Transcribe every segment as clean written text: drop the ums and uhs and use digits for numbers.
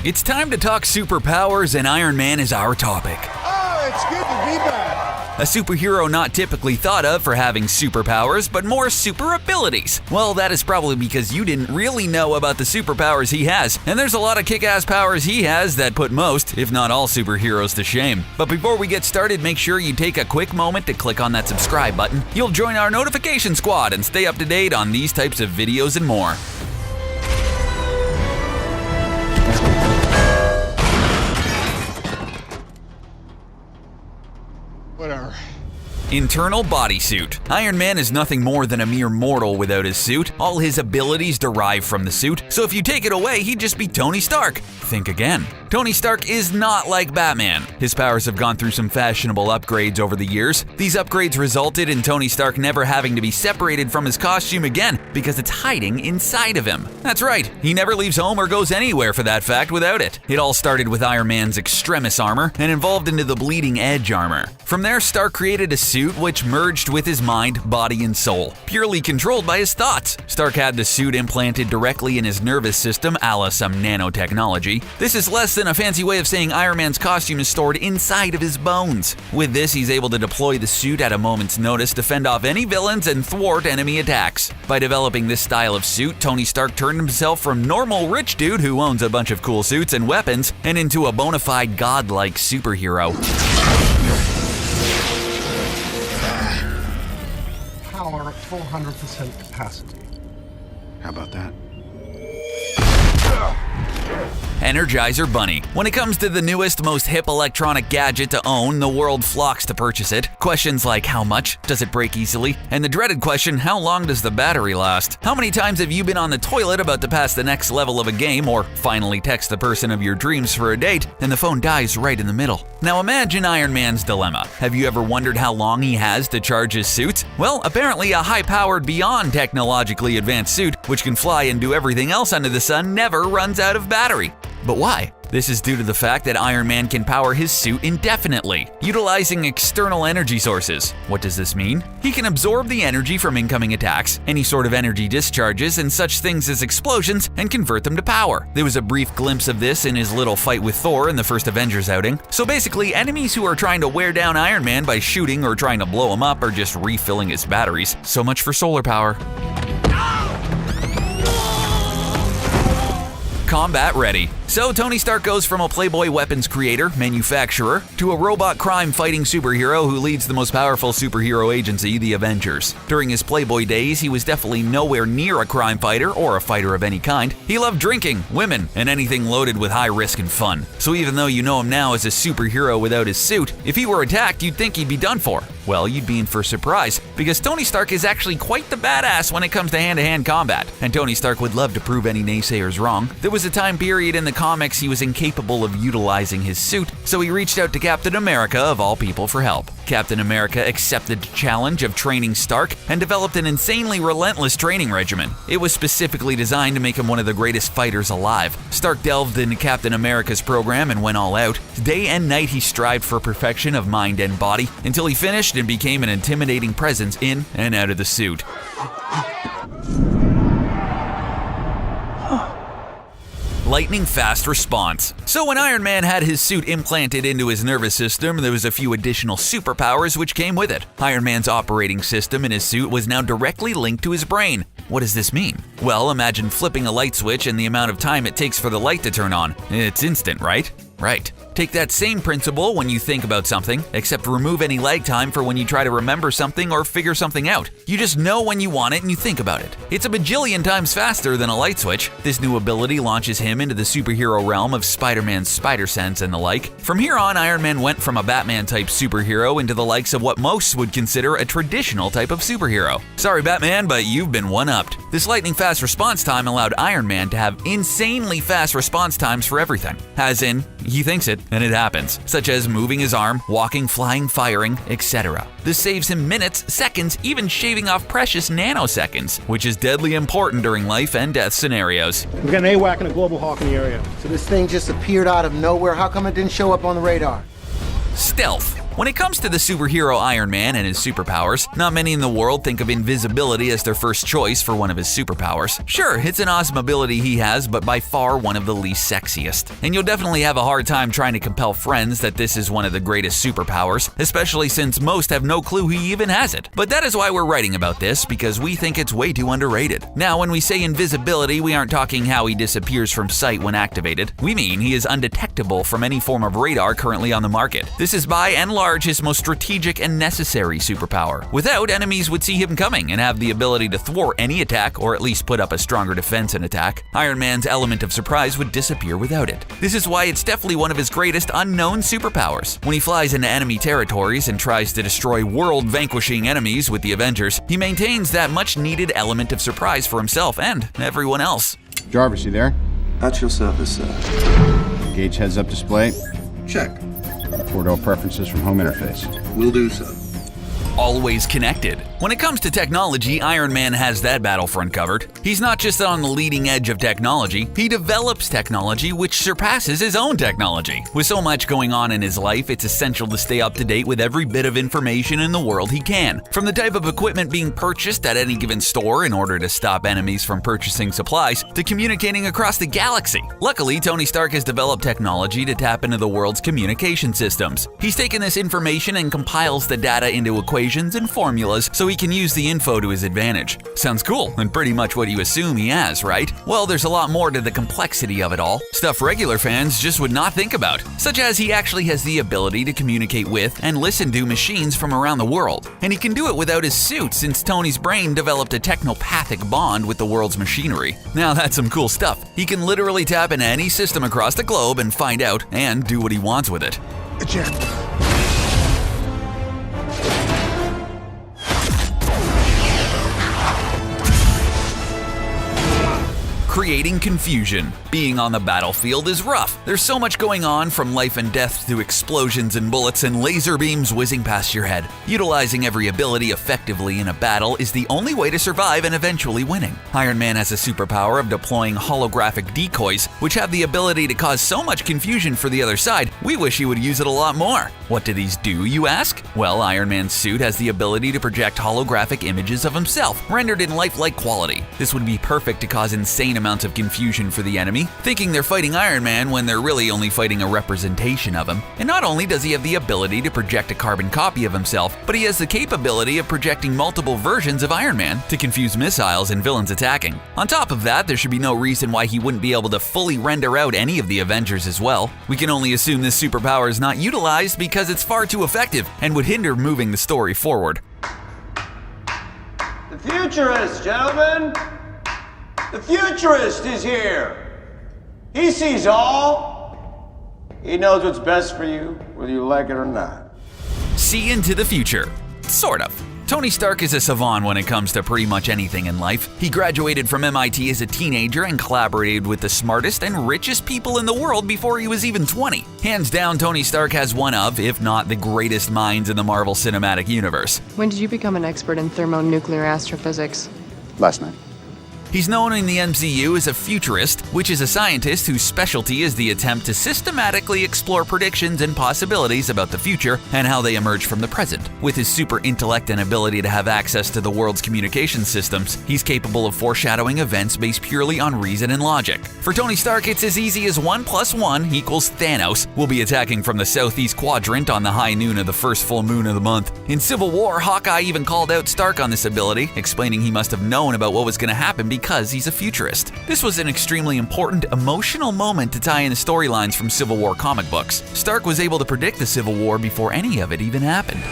It's time to talk superpowers, and Iron Man is our topic. Oh, it's good to be back. A superhero not typically thought of for having superpowers, but more super abilities. Well, that is probably because you didn't really know about the superpowers he has, and there's a lot of kick-ass powers he has that put most, if not all, superheroes to shame. But before we get started, make sure you take a quick moment to click on that subscribe button. You'll join our notification squad and stay up to date on these types of videos and more. Whatever. Internal bodysuit. Iron Man is nothing more than a mere mortal without his suit. All his abilities derive from the suit, so if you take it away, he'd just be Tony Stark. Think again. Tony Stark is not like Batman. His powers have gone through some fashionable upgrades over the years. These upgrades resulted in Tony Stark never having to be separated from his costume again because it's hiding inside of him. That's right, he never leaves home or goes anywhere for that fact without it. It all started with Iron Man's extremis armor and evolved into the bleeding edge armor. From there, Stark created a suit which merged with his mind, body, and soul, purely controlled by his thoughts. Stark had the suit implanted directly in his nervous system, a la some nanotechnology. This is less than a fancy way of saying Iron Man's costume is stored inside of his bones. With this, he's able to deploy the suit at a moment's notice to fend off any villains and thwart enemy attacks. By developing this style of suit, Tony Stark turned himself from normal rich dude who owns a bunch of cool suits and weapons and into a bona fide godlike superhero. Power at 400% capacity. How about that? Energizer Bunny. When it comes to the newest, most hip electronic gadget to own, the world flocks to purchase it. Questions like how much, does it break easily, and the dreaded question, how long does the battery last? How many times have you been on the toilet about to pass the next level of a game or finally text the person of your dreams for a date and the phone dies right in the middle? Now imagine Iron Man's dilemma. Have you ever wondered how long he has to charge his suit? Well, apparently a high-powered, beyond technologically advanced suit, which can fly and do everything else under the sun, never runs out of battery. But why? This is due to the fact that Iron Man can power his suit indefinitely, utilizing external energy sources. What does this mean? He can absorb the energy from incoming attacks, any sort of energy discharges, and such things as explosions, and convert them to power. There was a brief glimpse of this in his little fight with Thor in the first Avengers outing. So basically, enemies who are trying to wear down Iron Man by shooting or trying to blow him up are just refilling his batteries. So much for solar power. Combat ready. So Tony Stark goes from a playboy weapons creator, manufacturer, to a robot crime-fighting superhero who leads the most powerful superhero agency, the Avengers. During his playboy days, he was definitely nowhere near a crime fighter or a fighter of any kind. He loved drinking, women, and anything loaded with high risk and fun. So even though you know him now as a superhero without his suit, if he were attacked, you'd think he'd be done for. Well, you'd be in for a surprise, because Tony Stark is actually quite the badass when it comes to hand-to-hand combat, and Tony Stark would love to prove any naysayers wrong. There was a time period in the comics he was incapable of utilizing his suit, so he reached out to Captain America, of all people, for help. Captain America accepted the challenge of training Stark and developed an insanely relentless training regimen. It was specifically designed to make him one of the greatest fighters alive. Stark delved into Captain America's program and went all out. Day and night he strived for perfection of mind and body until he finished and became an intimidating presence in and out of the suit. Lightning fast response. So when Iron Man had his suit implanted into his nervous system, there was a few additional superpowers which came with it. Iron Man's operating system in his suit was now directly linked to his brain. What does this mean? Well, imagine flipping a light switch and the amount of time it takes for the light to turn on. It's instant, right? Right. Take that same principle when you think about something, except remove any lag time for when you try to remember something or figure something out. You just know when you want it and you think about it. It's a bajillion times faster than a light switch. This new ability launches him into the superhero realm of Spider-Man's spider sense and the like. From here on, Iron Man went from a Batman-type superhero into the likes of what most would consider a traditional type of superhero. Sorry, Batman, but you've been one-upped. This lightning fast response time allowed Iron Man to have insanely fast response times for everything. As in, he thinks it, and it happens, such as moving his arm, walking, flying, firing, etc. This saves him minutes, seconds, even shaving off precious nanoseconds, which is deadly important during life and death scenarios. We've got an AWAC and a global hawk in the area. So this thing just appeared out of nowhere. How come it didn't show up on the radar? Stealth. When it comes to the superhero Iron Man and his superpowers, not many in the world think of invisibility as their first choice for one of his superpowers. Sure, it's an awesome ability he has, but by far one of the least sexiest. And you'll definitely have a hard time trying to compel friends that this is one of the greatest superpowers, especially since most have no clue he even has it. But that is why we're writing about this, because we think it's way too underrated. Now, when we say invisibility, we aren't talking how he disappears from sight when activated. We mean he is undetectable from any form of radar currently on the market. This is by and large his most strategic and necessary superpower. Without, enemies would see him coming and have the ability to thwart any attack, or at least put up a stronger defense in attack. Iron Man's element of surprise would disappear without it. This is why it's definitely one of his greatest unknown superpowers. When he flies into enemy territories and tries to destroy world-vanquishing enemies with the Avengers, he maintains that much-needed element of surprise for himself and everyone else. Jarvis, you there? At your service, sir. Gauge heads-up display. Check. Four-door preferences from home interface. Will do so. Always connected. When it comes to technology, Iron Man has that battlefront covered. He's not just on the leading edge of technology, he develops technology which surpasses his own technology. With so much going on in his life, it's essential to stay up to date with every bit of information in the world he can. From the type of equipment being purchased at any given store in order to stop enemies from purchasing supplies, to communicating across the galaxy. Luckily, Tony Stark has developed technology to tap into the world's communication systems. He's taken this information and compiles the data into equations and formulas so he can use the info to his advantage. Sounds cool, and pretty much what you assume he has, right? Well, there's a lot more to the complexity of it all, stuff regular fans just would not think about, such as he actually has the ability to communicate with and listen to machines from around the world. And he can do it without his suit, since Tony's brain developed a technopathic bond with the world's machinery. Now that's some cool stuff. He can literally tap into any system across the globe and find out and do what he wants with it. Eject. Creating confusion. Being on the battlefield is rough. There's so much going on, from life and death to explosions and bullets and laser beams whizzing past your head. Utilizing every ability effectively in a battle is the only way to survive and eventually winning. Iron Man has a superpower of deploying holographic decoys, which have the ability to cause so much confusion for the other side, we wish he would use it a lot more. What do these do, you ask? Well, Iron Man's suit has the ability to project holographic images of himself, rendered in lifelike quality. This would be perfect to cause insane amounts of confusion for the enemy, thinking they're fighting Iron Man when they're really only fighting a representation of him. And not only does he have the ability to project a carbon copy of himself, but he has the capability of projecting multiple versions of Iron Man to confuse missiles and villains attacking. On top of that, there should be no reason why he wouldn't be able to fully render out any of the Avengers as well. We can only assume this superpower is not utilized because it's far too effective and would hinder moving the story forward. The Futurist, gentlemen! The Futurist is here! He sees all. He knows what's best for you, whether you like it or not. See into the future. Sort of. Tony Stark is a savant when it comes to pretty much anything in life. He graduated from MIT as a teenager and collaborated with the smartest and richest people in the world before he was even 20. Hands down, Tony Stark has one of, if not the greatest minds in the Marvel Cinematic Universe. When did you become an expert in thermonuclear astrophysics? Last night. He's known in the MCU as a futurist, which is a scientist whose specialty is the attempt to systematically explore predictions and possibilities about the future and how they emerge from the present. With his super intellect and ability to have access to the world's communication systems, he's capable of foreshadowing events based purely on reason and logic. For Tony Stark, it's as easy as 1 + 1 equals Thanos. We'll be attacking from the southeast quadrant on the high noon of the first full moon of the month. In Civil War, Hawkeye even called out Stark on this ability, explaining he must have known about what was going to happen because he's a futurist. This was an extremely important emotional moment to tie in the storylines from Civil War comic books. Stark was able to predict the Civil War before any of it even happened.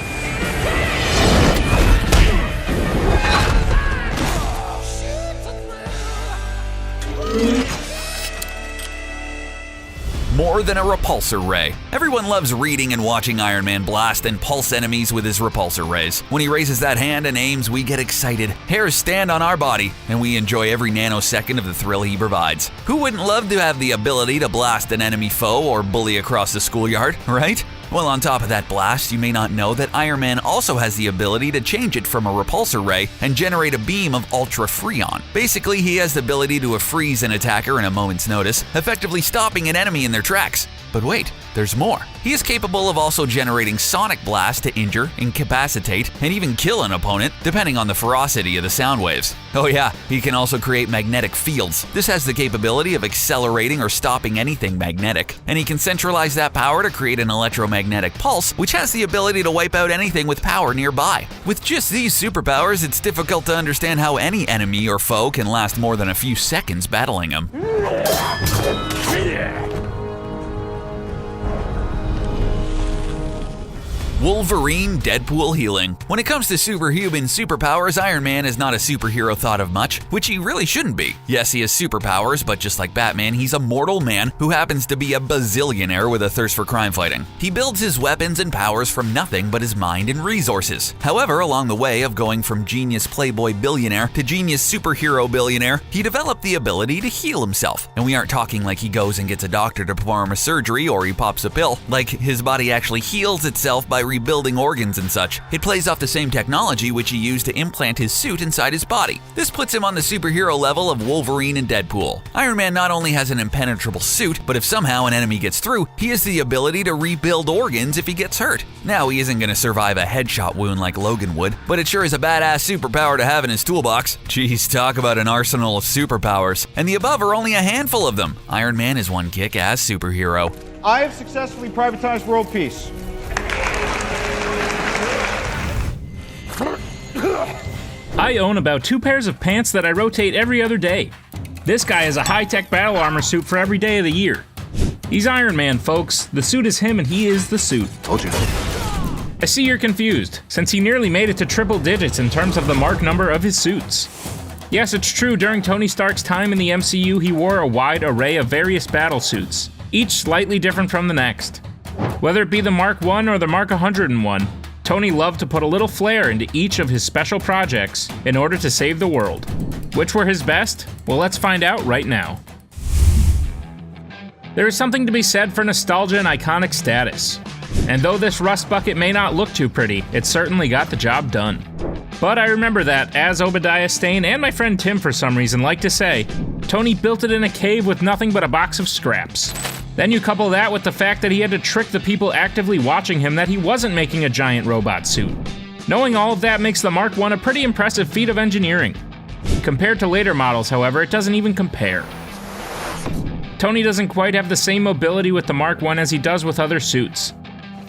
More than a repulsor ray. Everyone loves reading and watching Iron Man blast and pulse enemies with his repulsor rays. When he raises that hand and aims, we get excited. Hairs stand on our body, and we enjoy every nanosecond of the thrill he provides. Who wouldn't love to have the ability to blast an enemy foe or bully across the schoolyard, right? Well, on top of that blast, you may not know that Iron Man also has the ability to change it from a repulsor ray and generate a beam of ultra freon. Basically, he has the ability to freeze an attacker in a moment's notice, effectively stopping an enemy in their tracks. But wait, there's more. He is capable of also generating sonic blasts to injure, incapacitate, and even kill an opponent, depending on the ferocity of the sound waves. Oh yeah, he can also create magnetic fields. This has the capability of accelerating or stopping anything magnetic, and he can centralize that power to create an electromagnetic pulse, which has the ability to wipe out anything with power nearby. With just these superpowers, it's difficult to understand how any enemy or foe can last more than a few seconds battling him. Wolverine Deadpool healing. When it comes to superhuman superpowers, Iron Man is not a superhero thought of much, which he really shouldn't be. Yes, he has superpowers, but just like Batman, he's a mortal man who happens to be a bazillionaire with a thirst for crime fighting. He builds his weapons and powers from nothing but his mind and resources. However, along the way of going from genius playboy billionaire to genius superhero billionaire, he developed the ability to heal himself. And we aren't talking like he goes and gets a doctor to perform a surgery or he pops a pill. Like, his body actually heals itself by rebuilding organs and such. It plays off the same technology which he used to implant his suit inside his body. This puts him on the superhero level of Wolverine and Deadpool. Iron Man not only has an impenetrable suit, but if somehow an enemy gets through, he has the ability to rebuild organs if he gets hurt. Now, he isn't going to survive a headshot wound like Logan would, but it sure is a badass superpower to have in his toolbox. Jeez, talk about an arsenal of superpowers. And the above are only a handful of them. Iron Man is one kick-ass superhero. I have successfully privatized world peace. I own about 2 pairs of pants that I rotate every other day. This guy has a high-tech battle armor suit for every day of the year. He's Iron Man, folks. The suit is him and he is the suit. Told you. I see you're confused, since he nearly made it to triple digits in terms of the mark number of his suits. Yes, it's true, during Tony Stark's time in the MCU, he wore a wide array of various battle suits, each slightly different from the next. Whether it be the Mark 1 or the Mark 101, Tony loved to put a little flair into each of his special projects in order to save the world. Which were his best? Well, let's find out right now. There is something to be said for nostalgia and iconic status. And though this rust bucket may not look too pretty, it certainly got the job done. But I remember that, as Obadiah Stane and my friend Tim for some reason like to say, Tony built it in a cave with nothing but a box of scraps. Then you couple that with the fact that he had to trick the people actively watching him that he wasn't making a giant robot suit. Knowing all of that makes the Mark I a pretty impressive feat of engineering. Compared to later models, however, it doesn't even compare. Tony doesn't quite have the same mobility with the Mark I as he does with other suits.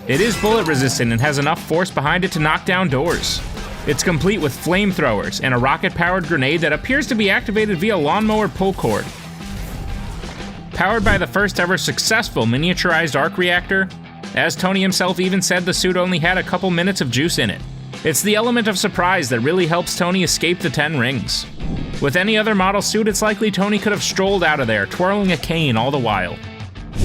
It is bullet resistant and has enough force behind it to knock down doors. It's complete with flamethrowers and a rocket-powered grenade that appears to be activated via lawnmower pull cord. Powered by the first ever successful miniaturized arc reactor, as Tony himself even said the suit only had a couple minutes of juice in it. It's the element of surprise that really helps Tony escape the 10 rings. With any other model suit, it's likely Tony could have strolled out of there, twirling a cane all the while.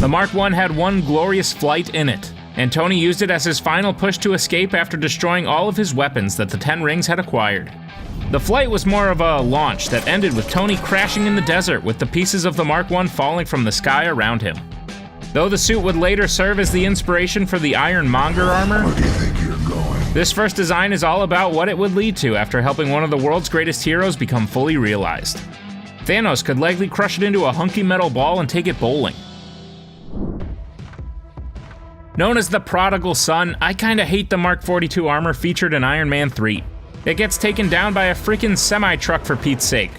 The Mark I had one glorious flight in it, and Tony used it as his final push to escape after destroying all of his weapons that the 10 rings had acquired. The flight was more of a launch that ended with Tony crashing in the desert with the pieces of the Mark I falling from the sky around him. Though the suit would later serve as the inspiration for the Ironmonger armor, Where do you think you're going? this first design is all about what it would lead to after helping one of the world's greatest heroes become fully realized. Thanos could likely crush it into a hunky metal ball and take it bowling. Known as the prodigal son, I kinda hate the Mark 42 armor featured in Iron Man 3. It gets taken down by a freaking semi-truck for Pete's sake.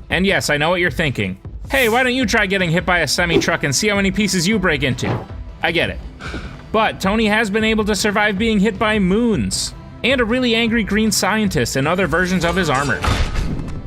And yes, I know what you're thinking. Hey, why don't you try getting hit by a semi-truck and see how many pieces you break into? I get it. But Tony has been able to survive being hit by moons, and a really angry green scientist and other versions of his armor.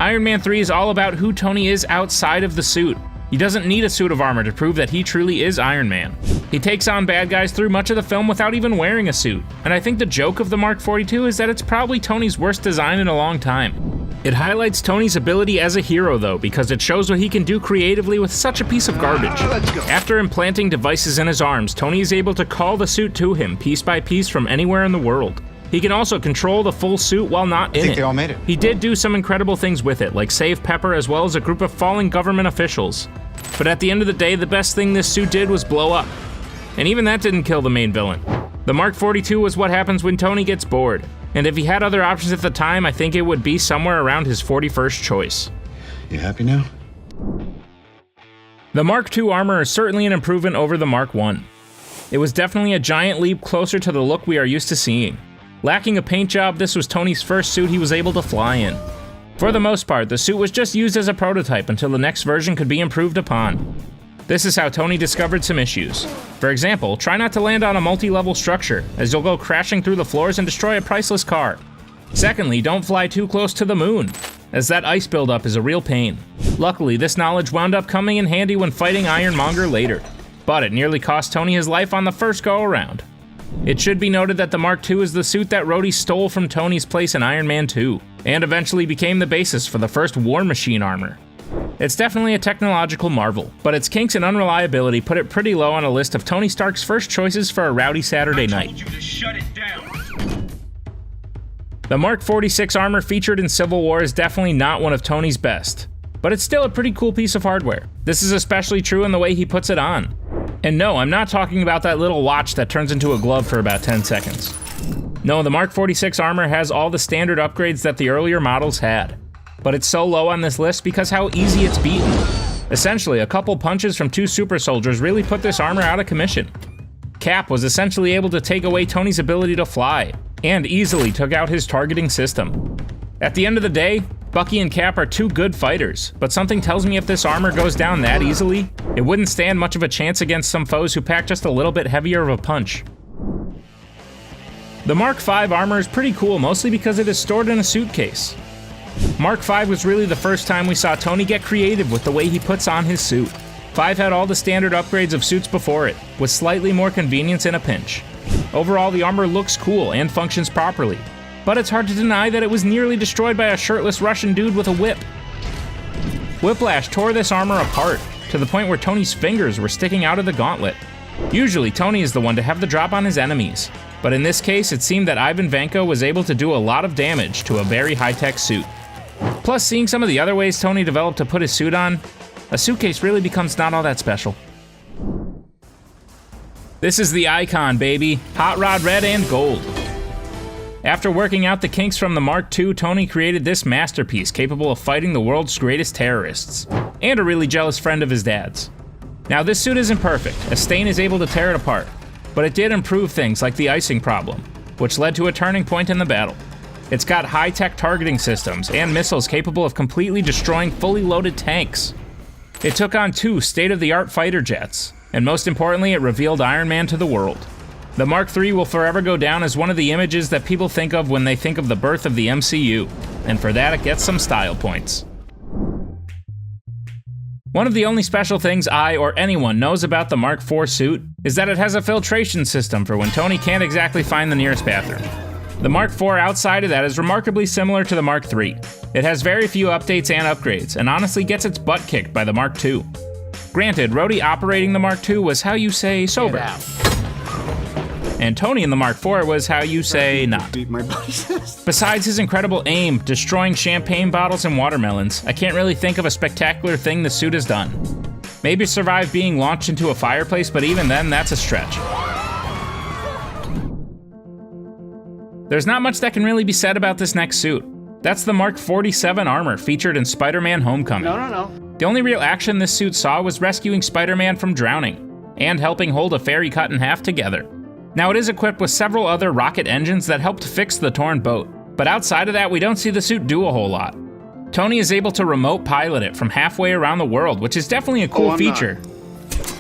Iron Man 3 is all about who Tony is outside of the suit. He doesn't need a suit of armor to prove that he truly is Iron Man. He takes on bad guys through much of the film without even wearing a suit. And I think the joke of the Mark 42 is that it's probably Tony's worst design in a long time. It highlights Tony's ability as a hero though, because it shows what he can do creatively with such a piece of garbage. After implanting devices in his arms, Tony is able to call the suit to him piece by piece from anywhere in the world. He can also control the full suit while not in it. They all made it. He did do some incredible things with it, like save Pepper as well as a group of fallen government officials. But at the end of the day, the best thing this suit did was blow up. And even that didn't kill the main villain. The Mark 42 was what happens when Tony gets bored, and if he had other options at the time, I think it would be somewhere around his 41st choice. You happy now? The Mark II armor is certainly an improvement over the Mark I. It was definitely a giant leap closer to the look we are used to seeing. Lacking a paint job, this was Tony's first suit he was able to fly in. For the most part, the suit was just used as a prototype until the next version could be improved upon. This is how Tony discovered some issues. For example, try not to land on a multi-level structure, as you'll go crashing through the floors and destroy a priceless car. Secondly, don't fly too close to the moon, as that ice buildup is a real pain. Luckily, this knowledge wound up coming in handy when fighting Ironmonger later, but it nearly cost Tony his life on the first go-around. It should be noted that the Mark II is the suit that Rhodey stole from Tony's place in Iron Man 2, and eventually became the basis for the first War Machine armor. It's definitely a technological marvel, but its kinks and unreliability put it pretty low on a list of Tony Stark's first choices for a rowdy Saturday night. I told you to shut it down. The Mark 46 armor featured in Civil War is definitely not one of Tony's best, but it's still a pretty cool piece of hardware. This is especially true in the way he puts it on. And no, I'm not talking about that little watch that turns into a glove for about 10 seconds. No, the Mark 46 armor has all the standard upgrades that the earlier models had, but it's so low on this list because how easy it's beaten. Essentially, a couple punches from two super soldiers really put this armor out of commission. Cap was essentially able to take away Tony's ability to fly, and easily took out his targeting system. At the end of the day, Bucky and Cap are two good fighters, but something tells me if this armor goes down that easily, it wouldn't stand much of a chance against some foes who pack just a little bit heavier of a punch. The Mark V armor is pretty cool, mostly because it is stored in a suitcase. Mark V was really the first time we saw Tony get creative with the way he puts on his suit. 5 had all the standard upgrades of suits before it, with slightly more convenience in a pinch. Overall, the armor looks cool and functions properly, but it's hard to deny that it was nearly destroyed by a shirtless Russian dude with a whip. Whiplash tore this armor apart, to the point where Tony's fingers were sticking out of the gauntlet. Usually, Tony is the one to have the drop on his enemies, but in this case, it seemed that Ivan Vanko was able to do a lot of damage to a very high-tech suit. Plus, seeing some of the other ways Tony developed to put his suit on, a suitcase really becomes not all that special. This is the icon, baby. Hot Rod Red and Gold. After working out the kinks from the Mark II, Tony created this masterpiece capable of fighting the world's greatest terrorists, and a really jealous friend of his dad's. Now, this suit isn't perfect, as Stain is able to tear it apart, but it did improve things like the icing problem, which led to a turning point in the battle. It's got high-tech targeting systems and missiles capable of completely destroying fully loaded tanks. It took on 2 state-of-the-art fighter jets, and most importantly, it revealed Iron Man to the world. The Mark III will forever go down as one of the images that people think of when they think of the birth of the MCU, and for that it gets some style points. One of the only special things I or anyone knows about the Mark IV suit is that it has a filtration system for when Tony can't exactly find the nearest bathroom. The Mark IV outside of that is remarkably similar to the Mark III. It has very few updates and upgrades, and honestly gets its butt kicked by the Mark II. Granted, Rhodey operating the Mark II was how you say sober. And Tony in the Mark IV was how you say not. Besides his incredible aim, destroying champagne bottles and watermelons, I can't really think of a spectacular thing the suit has done. Maybe survive being launched into a fireplace, but even then, that's a stretch. There's not much that can really be said about this next suit. That's the Mark 47 armor featured in Spider-Man Homecoming. No. The only real action this suit saw was rescuing Spider-Man from drowning, and helping hold a ferry cut in half together. Now, it is equipped with several other rocket engines that helped fix the torn boat, but outside of that, we don't see the suit do a whole lot. Tony is able to remote pilot it from halfway around the world, which is definitely a cool feature.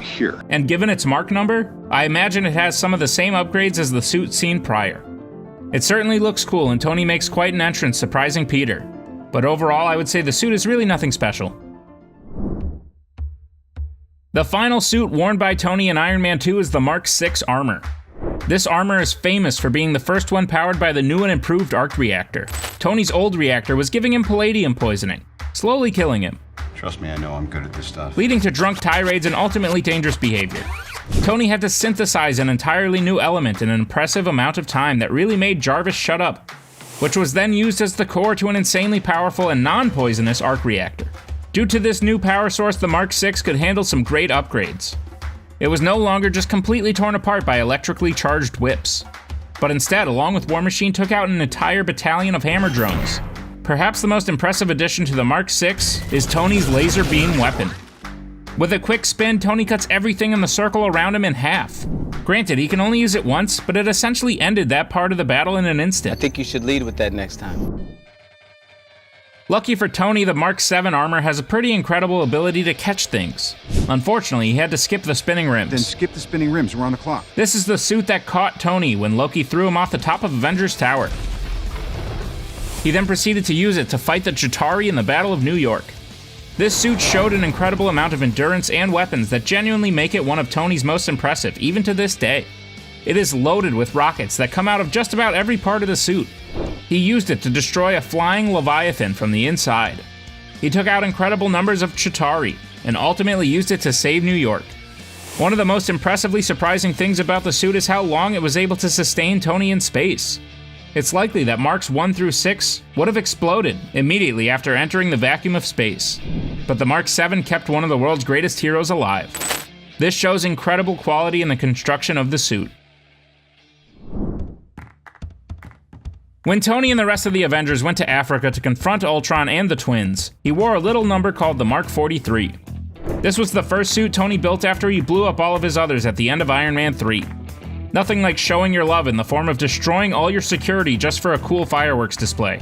Here. And given its Mark number, I imagine it has some of the same upgrades as the suit seen prior. It certainly looks cool, and Tony makes quite an entrance surprising Peter, but overall I would say the suit is really nothing special. The final suit worn by Tony in Iron Man 2 is the Mark VI armor. This armor is famous for being the first one powered by the new and improved arc reactor. Tony's old reactor was giving him palladium poisoning, slowly killing him. Trust me, I know I'm good at this stuff. Leading to drunk tirades and ultimately dangerous behavior. Tony had to synthesize an entirely new element in an impressive amount of time that really made Jarvis shut up, which was then used as the core to an insanely powerful and non-poisonous arc reactor. Due to this new power source, the Mark VI could handle some great upgrades. It was no longer just completely torn apart by electrically charged whips, but instead, along with War Machine, took out an entire battalion of hammer drones. Perhaps the most impressive addition to the Mark VI is Tony's laser beam weapon. With a quick spin, Tony cuts everything in the circle around him in half. Granted, he can only use it once, but it essentially ended that part of the battle in an instant. I think you should lead with that next time. Lucky for Tony, the Mark VII armor has a pretty incredible ability to catch things. Unfortunately, he had to skip the spinning rims. Then skip the spinning rims, we're on the clock. This is the suit that caught Tony when Loki threw him off the top of Avengers Tower. He then proceeded to use it to fight the Chitauri in the Battle of New York. This suit showed an incredible amount of endurance and weapons that genuinely make it one of Tony's most impressive, even to this day. It is loaded with rockets that come out of just about every part of the suit. He used it to destroy a flying Leviathan from the inside. He took out incredible numbers of Chitauri, and ultimately used it to save New York. One of the most impressively surprising things about the suit is how long it was able to sustain Tony in space. It's likely that Marks 1 through 6 would have exploded immediately after entering the vacuum of space, but the Mark VII kept one of the world's greatest heroes alive. This shows incredible quality in the construction of the suit. When Tony and the rest of the Avengers went to Africa to confront Ultron and the twins, he wore a little number called the Mark 43. This was the first suit Tony built after he blew up all of his others at the end of Iron Man 3. Nothing like showing your love in the form of destroying all your security just for a cool fireworks display.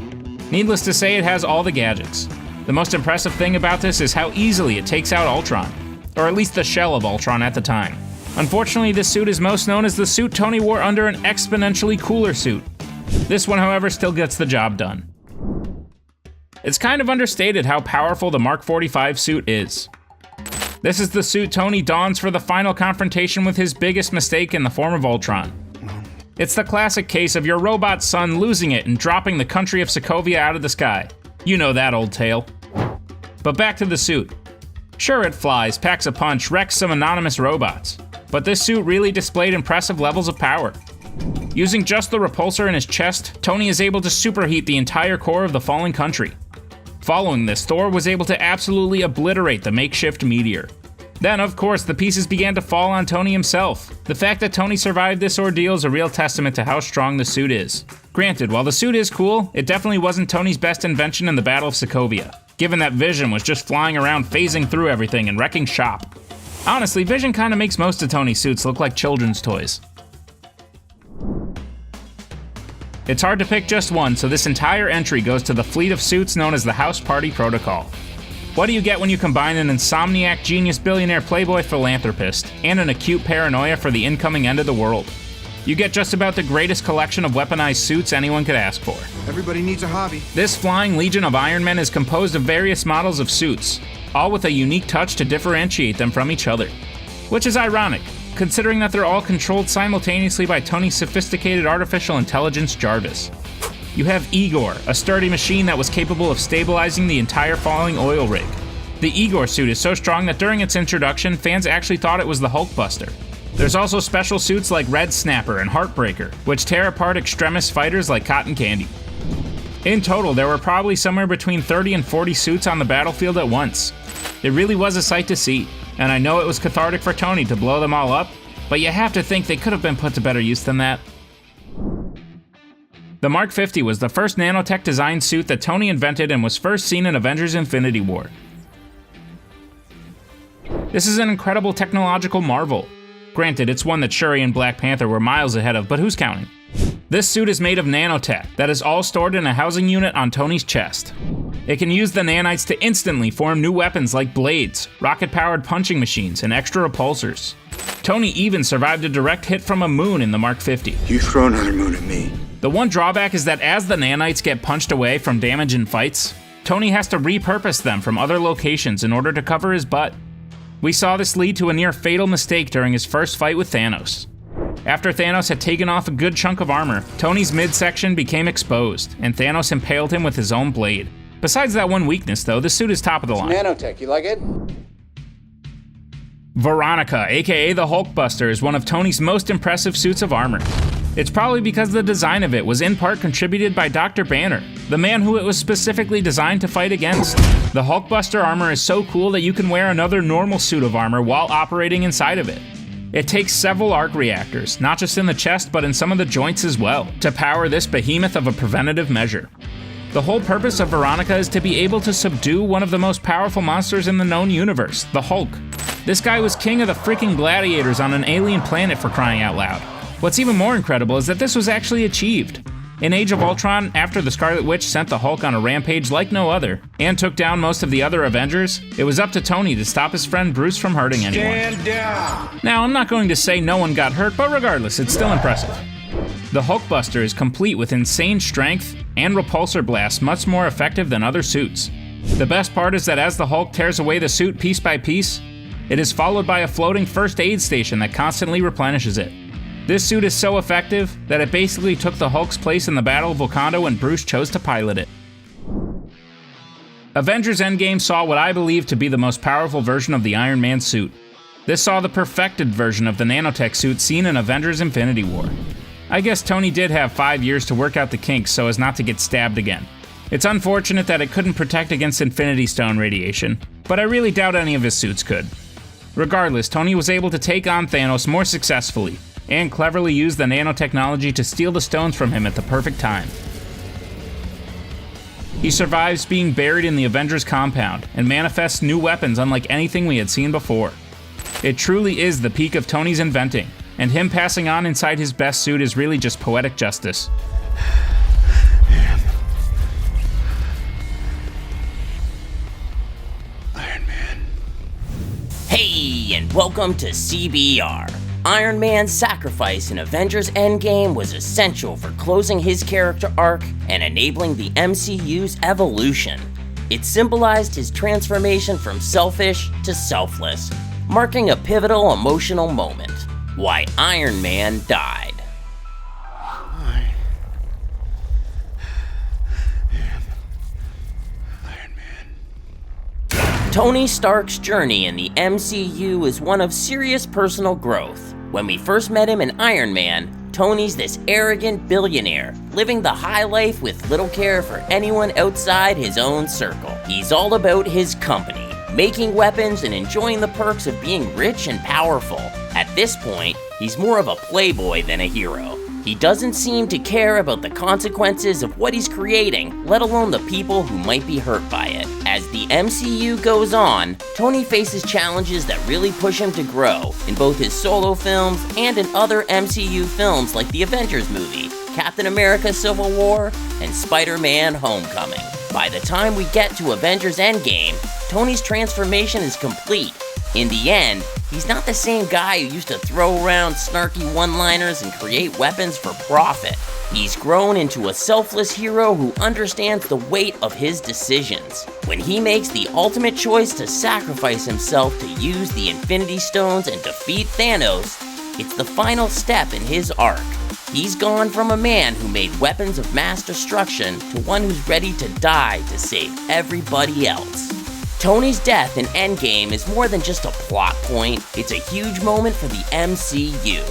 Needless to say, it has all the gadgets. The most impressive thing about this is how easily it takes out Ultron, or at least the shell of Ultron at the time. Unfortunately, this suit is most known as the suit Tony wore under an exponentially cooler suit. This one, however, still gets the job done. It's kind of understated how powerful the Mark 45 suit is. This is the suit Tony dons for the final confrontation with his biggest mistake in the form of Ultron. It's the classic case of your robot son losing it and dropping the country of Sokovia out of the sky. You know that old tale. But back to the suit. Sure, it flies, packs a punch, wrecks some anonymous robots, but this suit really displayed impressive levels of power. Using just the repulsor in his chest, Tony is able to superheat the entire core of the fallen country. Following this, Thor was able to absolutely obliterate the makeshift meteor. Then, of course, the pieces began to fall on Tony himself. The fact that Tony survived this ordeal is a real testament to how strong the suit is. Granted, while the suit is cool, it definitely wasn't Tony's best invention in the Battle of Sokovia, given that Vision was just flying around phasing through everything and wrecking shop. Honestly, Vision kinda makes most of Tony's suits look like children's toys. It's hard to pick just one, so this entire entry goes to the fleet of suits known as the House Party Protocol. What do you get when you combine an insomniac, genius, billionaire, playboy, philanthropist, and an acute paranoia for the incoming end of the world? You get just about the greatest collection of weaponized suits anyone could ask for. Everybody needs a hobby. This flying legion of Iron Men is composed of various models of suits, all with a unique touch to differentiate them from each other. Which is ironic, considering that they're all controlled simultaneously by Tony's sophisticated artificial intelligence Jarvis. You have Igor, a sturdy machine that was capable of stabilizing the entire falling oil rig. The Igor suit is so strong that during its introduction, fans actually thought it was the Hulkbuster. There's also special suits like Red Snapper and Heartbreaker, which tear apart extremist fighters like cotton candy. In total, there were probably somewhere between 30 and 40 suits on the battlefield at once. It really was a sight to see, and I know it was cathartic for Tony to blow them all up, but you have to think they could have been put to better use than that. The Mark 50 was the first nanotech designed suit that Tony invented and was first seen in Avengers Infinity War. This is an incredible technological marvel. Granted, it's one that Shuri and Black Panther were miles ahead of, but who's counting? This suit is made of nanotech that is all stored in a housing unit on Tony's chest. It can use the nanites to instantly form new weapons like blades, rocket-powered punching machines, and extra repulsors. Tony even survived a direct hit from a moon in the Mark 50. You throw another moon at me. The one drawback is that as the nanites get punched away from damage in fights, Tony has to repurpose them from other locations in order to cover his butt. We saw this lead to a near fatal mistake during his first fight with Thanos. After Thanos had taken off a good chunk of armor, Tony's midsection became exposed, and Thanos impaled him with his own blade. Besides that one weakness though, the suit is top of the line. Nanotech, you like it? Veronica, aka the Hulkbuster, is one of Tony's most impressive suits of armor. It's probably because the design of it was in part contributed by Dr. Banner, the man who it was specifically designed to fight against. The Hulkbuster armor is so cool that you can wear another normal suit of armor while operating inside of it. It takes several arc reactors, not just in the chest but in some of the joints as well, to power this behemoth of a preventative measure. The whole purpose of Veronica is to be able to subdue one of the most powerful monsters in the known universe, the Hulk. This guy was king of the freaking gladiators on an alien planet, for crying out loud. What's even more incredible is that this was actually achieved. In Age of Ultron, after the Scarlet Witch sent the Hulk on a rampage like no other, and took down most of the other Avengers, it was up to Tony to stop his friend Bruce from hurting anyone. Stand down! Now, I'm not going to say no one got hurt, but regardless, it's still impressive. The Hulkbuster is complete with insane strength and repulsor blasts much more effective than other suits. The best part is that as the Hulk tears away the suit piece by piece, it is followed by a floating first aid station that constantly replenishes it. This suit is so effective that it basically took the Hulk's place in the Battle of Wakanda when Bruce chose to pilot it. Avengers Endgame saw what I believe to be the most powerful version of the Iron Man suit. This saw the perfected version of the Nanotech suit seen in Avengers Infinity War. I guess Tony did have 5 years to work out the kinks so as not to get stabbed again. It's unfortunate that it couldn't protect against Infinity Stone radiation, but I really doubt any of his suits could. Regardless, Tony was able to take on Thanos more successfully, and cleverly used the nanotechnology to steal the stones from him at the perfect time. He survives being buried in the Avengers compound, and manifests new weapons unlike anything we had seen before. It truly is the peak of Tony's inventing, and him passing on inside his best suit is really just poetic justice. Iron Man. Hey, and welcome to CBR. Iron Man's sacrifice in Avengers Endgame was essential for closing his character arc and enabling the MCU's evolution. It symbolized his transformation from selfish to selfless, marking a pivotal emotional moment. Why Iron Man died. Tony Stark's journey in the MCU is one of serious personal growth. When we first met him in Iron Man, Tony's this arrogant billionaire, living the high life with little care for anyone outside his own circle. He's all about his company, making weapons and enjoying the perks of being rich and powerful. At this point, he's more of a playboy than a hero. He doesn't seem to care about the consequences of what he's creating, let alone the people who might be hurt by it. As the MCU goes on, Tony faces challenges that really push him to grow, in both his solo films and in other MCU films like the Avengers movie, Captain America Civil War, and Spider-Man Homecoming. By the time we get to Avengers Endgame, Tony's transformation is complete. In the end, he's not the same guy who used to throw around snarky one-liners and create weapons for profit. He's grown into a selfless hero who understands the weight of his decisions. When he makes the ultimate choice to sacrifice himself to use the Infinity Stones and defeat Thanos, it's the final step in his arc. He's gone from a man who made weapons of mass destruction to one who's ready to die to save everybody else. Tony's death in Endgame is more than just a plot point, it's a huge moment for the MCU.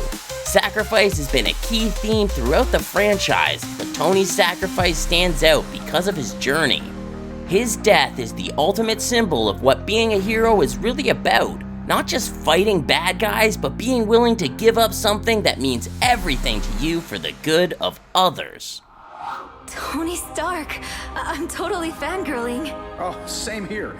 Sacrifice has been a key theme throughout the franchise, but Tony's sacrifice stands out because of his journey. His death is the ultimate symbol of what being a hero is really about. Not just fighting bad guys, but being willing to give up something that means everything to you for the good of others. Tony Stark, I'm totally fangirling. Oh, same here.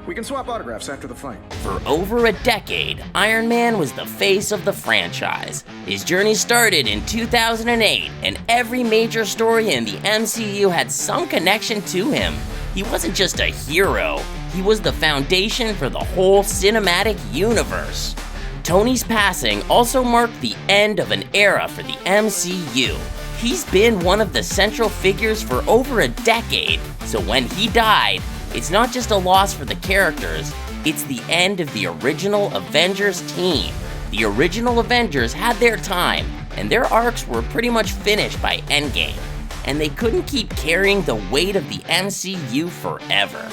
We can swap autographs after the fight. For over a decade, Iron Man was the face of the franchise. His journey started in 2008, and every major story in the MCU had some connection to him. He wasn't just a hero, he was the foundation for the whole cinematic universe. Tony's passing also marked the end of an era for the MCU. He's been one of the central figures for over a decade, so when he died, it's not just a loss for the characters, it's the end of the original Avengers team. The original Avengers had their time, and their arcs were pretty much finished by Endgame, and they couldn't keep carrying the weight of the MCU forever.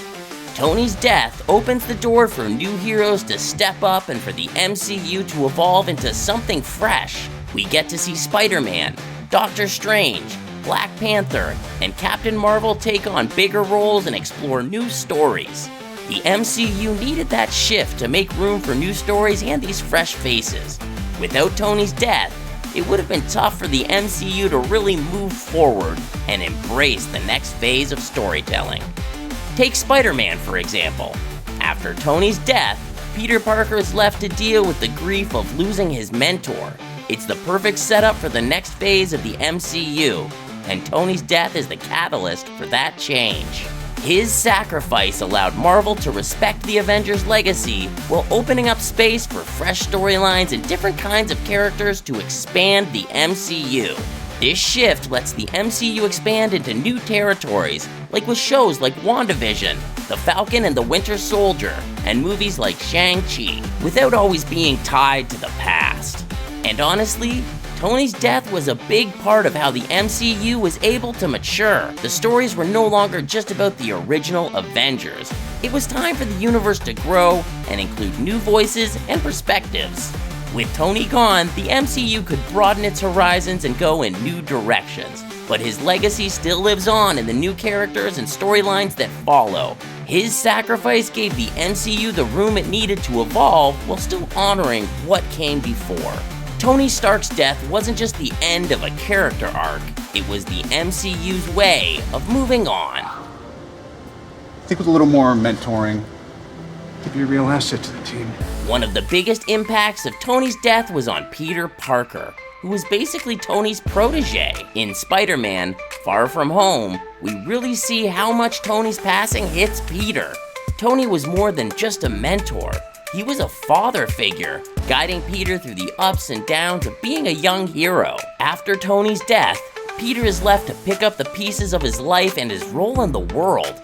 Tony's death opens the door for new heroes to step up and for the MCU to evolve into something fresh. We get to see Spider-Man, Doctor Strange, Black Panther, and Captain Marvel take on bigger roles and explore new stories. The MCU needed that shift to make room for new stories and these fresh faces. Without Tony's death, it would have been tough for the MCU to really move forward and embrace the next phase of storytelling. Take Spider-Man, for example. After Tony's death, Peter Parker is left to deal with the grief of losing his mentor. It's the perfect setup for the next phase of the MCU, and Tony's death is the catalyst for that change. His sacrifice allowed Marvel to respect the Avengers' legacy while opening up space for fresh storylines and different kinds of characters to expand the MCU. This shift lets the MCU expand into new territories, like with shows like WandaVision, The Falcon and the Winter Soldier, and movies like Shang-Chi, without always being tied to the past. And honestly, Tony's death was a big part of how the MCU was able to mature. The stories were no longer just about the original Avengers. It was time for the universe to grow and include new voices and perspectives. With Tony gone, the MCU could broaden its horizons and go in new directions. But his legacy still lives on in the new characters and storylines that follow. His sacrifice gave the MCU the room it needed to evolve while still honoring what came before. Tony Stark's death wasn't just the end of a character arc, it was the MCU's way of moving on. I think with a little more mentoring, he'd be a real asset to the team. One of the biggest impacts of Tony's death was on Peter Parker, who was basically Tony's protege. In Spider-Man: Far From Home, we really see how much Tony's passing hits Peter. Tony was more than just a mentor. He was a father figure, guiding Peter through the ups and downs of being a young hero. After Tony's death, Peter is left to pick up the pieces of his life and his role in the world.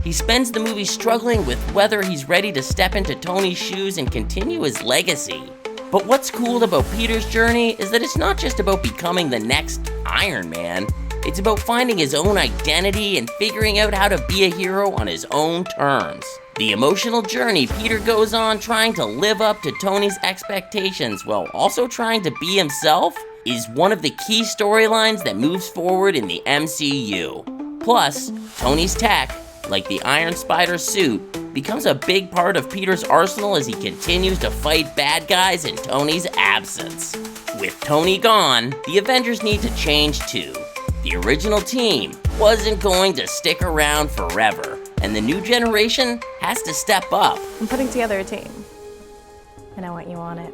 He spends the movie struggling with whether he's ready to step into Tony's shoes and continue his legacy. But what's cool about Peter's journey is that it's not just about becoming the next Iron Man. It's about finding his own identity and figuring out how to be a hero on his own terms. The emotional journey Peter goes on trying to live up to Tony's expectations while also trying to be himself is one of the key storylines that moves forward in the MCU. Plus, Tony's tech, like the Iron Spider suit, becomes a big part of Peter's arsenal as he continues to fight bad guys in Tony's absence. With Tony gone, the Avengers need to change too. The original team wasn't going to stick around forever, and the new generation has to step up. I'm putting together a team, and I want you on it.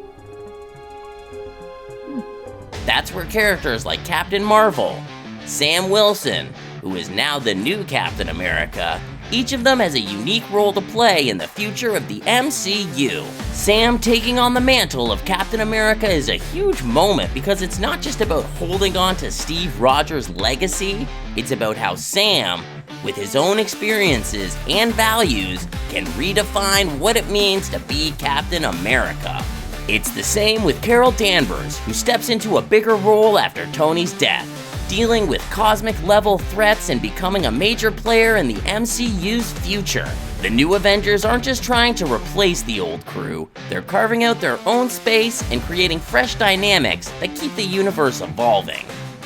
That's where characters like Captain Marvel, Sam Wilson, who is now the new Captain America, each of them has a unique role to play in the future of the MCU. Sam taking on the mantle of Captain America is a huge moment because it's not just about holding on to Steve Rogers' legacy, it's about how Sam, with his own experiences and values, can redefine what it means to be Captain America. It's the same with Carol Danvers, who steps into a bigger role after Tony's death, dealing with cosmic-level threats and becoming a major player in the MCU's future. The new Avengers aren't just trying to replace the old crew, they're carving out their own space and creating fresh dynamics that keep the universe evolving.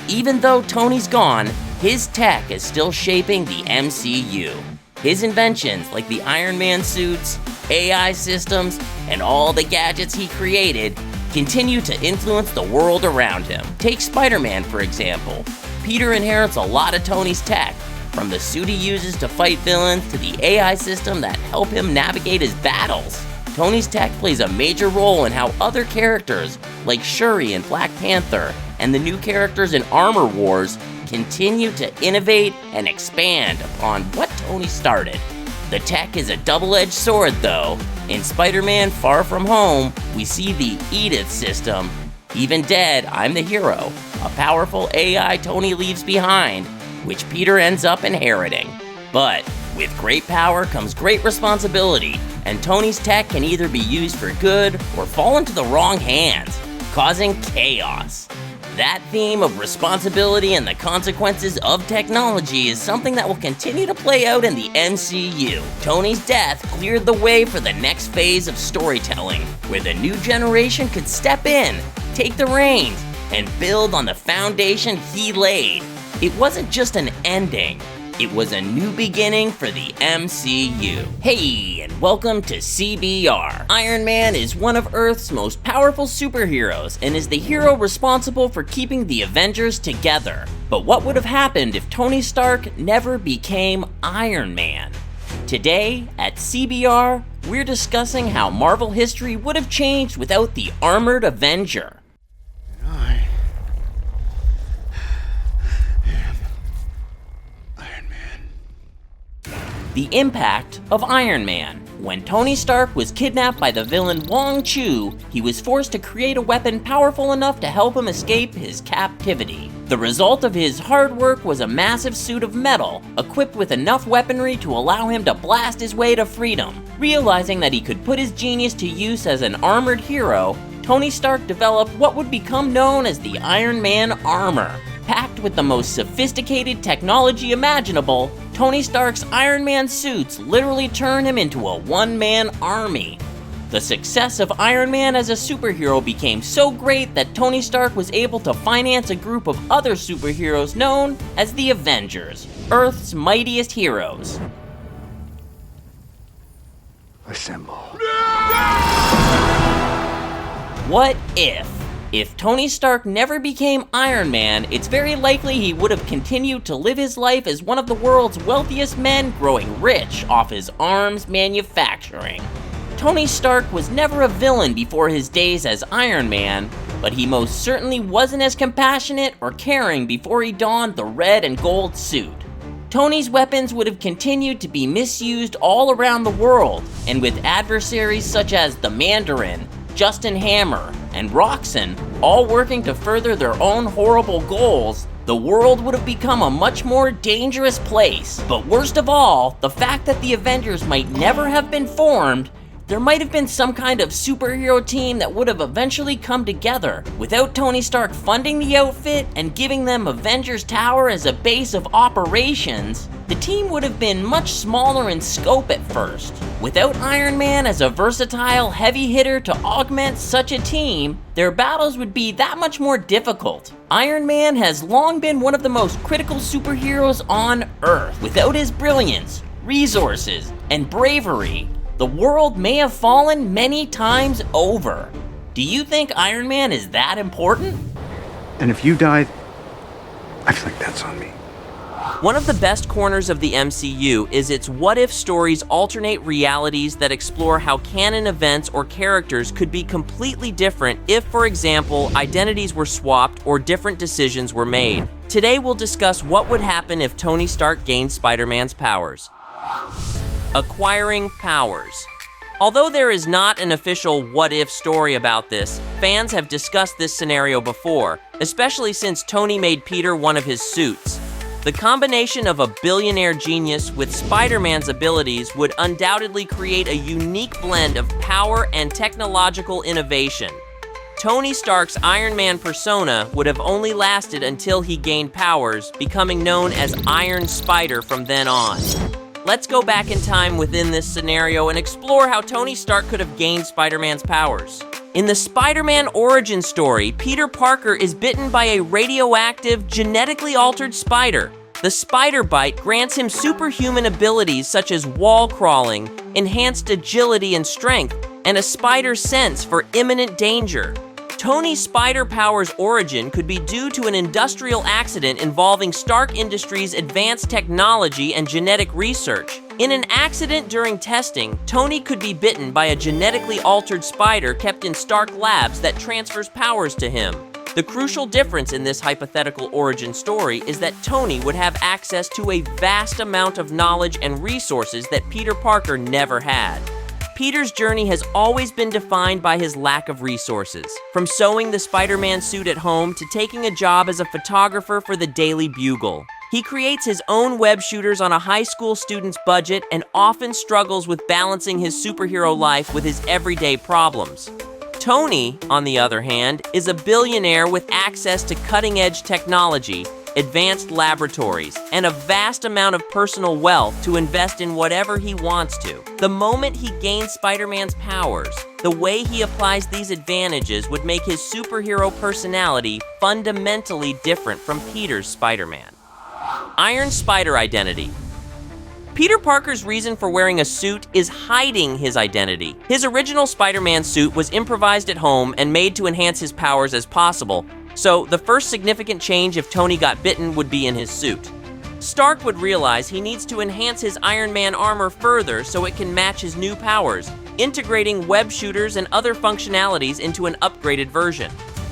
Even though Tony's gone, his tech is still shaping the MCU. His inventions, like the Iron Man suits, AI systems, and all the gadgets he created, continue to influence the world around him. Take Spider-Man, for example. Peter inherits a lot of Tony's tech, from the suit he uses to fight villains to the AI system that help him navigate his battles. Tony's tech plays a major role in how other characters, like Shuri in Black Panther, and the new characters in Armor Wars, continue to innovate and expand upon what Tony started. The tech is a double-edged sword, though. In Spider-Man: Far From Home, we see the Edith system. Even dead, I'm the hero, a powerful AI Tony leaves behind, which Peter ends up inheriting. But with great power comes great responsibility, and Tony's tech can either be used for good or fall into the wrong hands, causing chaos. That theme of responsibility and the consequences of technology is something that will continue to play out in the MCU. Tony's death cleared the way for the next phase of storytelling, where the new generation could step in, take the reins, and build on the foundation he laid. It wasn't just an ending, It was a new beginning for the MCU. Hey, and welcome to CBR. Iron Man is one of Earth's most powerful superheroes and is the hero responsible for keeping the Avengers together. But what would have happened if Tony Stark never became Iron Man? Today, at CBR, we're discussing how Marvel history would have changed without the armored Avenger. The impact of Iron Man. When Tony Stark was kidnapped by the villain Wong Chu, he was forced to create a weapon powerful enough to help him escape his captivity. The result of his hard work was a massive suit of metal, equipped with enough weaponry to allow him to blast his way to freedom. Realizing that he could put his genius to use as an armored hero, Tony Stark developed what would become known as the Iron Man armor. Packed with the most sophisticated technology imaginable, Tony Stark's Iron Man suits literally turn him into a one-man army. The success of Iron Man as a superhero became so great that Tony Stark was able to finance a group of other superheroes known as the Avengers, Earth's mightiest heroes. Assemble. What if? If Tony Stark never became Iron Man, it's very likely he would have continued to live his life as one of the world's wealthiest men, growing rich off his arms manufacturing. Tony Stark was never a villain before his days as Iron Man, but he most certainly wasn't as compassionate or caring before he donned the red and gold suit. Tony's weapons would have continued to be misused all around the world, and with adversaries such as the Mandarin, Justin Hammer, and Roxxon all working to further their own horrible goals, the world would have become a much more dangerous place. But worst of all, the fact that the Avengers might never have been formed, there might have been some kind of superhero team that would have eventually come together. Without Tony Stark funding the outfit and giving them Avengers Tower as a base of operations, the team would have been much smaller in scope at first. Without Iron Man as a versatile heavy hitter to augment such a team, their battles would be that much more difficult. Iron Man has long been one of the most critical superheroes on Earth. Without his brilliance, resources, and bravery, the world may have fallen many times over. Do you think Iron Man is that important? And if you died, I feel like that's on me. One of the best corners of the MCU is its what-if stories alternate realities that explore how canon events or characters could be completely different if, for example, identities were swapped or different decisions were made. Today we'll discuss what would happen if Tony Stark gained Spider-Man's powers. Acquiring powers. Although there is not an official what-if story about this, fans have discussed this scenario before, especially since Tony made Peter one of his suits. The combination of a billionaire genius with Spider-Man's abilities would undoubtedly create a unique blend of power and technological innovation. Tony Stark's Iron Man persona would have only lasted until he gained powers, becoming known as Iron Spider from then on. Let's go back in time within this scenario and explore how Tony Stark could have gained Spider-Man's powers. In the Spider-Man origin story, Peter Parker is bitten by a radioactive, genetically altered spider. The spider bite grants him superhuman abilities such as wall crawling, enhanced agility and strength, and a spider sense for imminent danger. Tony's spider powers origin could be due to an industrial accident involving Stark Industries' advanced technology and genetic research. In an accident during testing, Tony could be bitten by a genetically altered spider kept in Stark Labs that transfers powers to him. The crucial difference in this hypothetical origin story is that Tony would have access to a vast amount of knowledge and resources that Peter Parker never had. Peter's journey has always been defined by his lack of resources, from sewing the Spider-Man suit at home to taking a job as a photographer for the Daily Bugle. He creates his own web shooters on a high school student's budget and often struggles with balancing his superhero life with his everyday problems. Tony, on the other hand, is a billionaire with access to cutting-edge technology, advanced laboratories, and a vast amount of personal wealth to invest in whatever he wants to. The moment he gains Spider-Man's powers, the way he applies these advantages would make his superhero personality fundamentally different from Peter's Spider-Man. Iron Spider identity. Peter Parker's reason for wearing a suit is hiding his identity. His original Spider-Man suit was improvised at home and made to enhance his powers as possible, so the first significant change if Tony got bitten would be in his suit. Stark would realize he needs to enhance his Iron Man armor further so it can match his new powers, integrating web shooters and other functionalities into an upgraded version.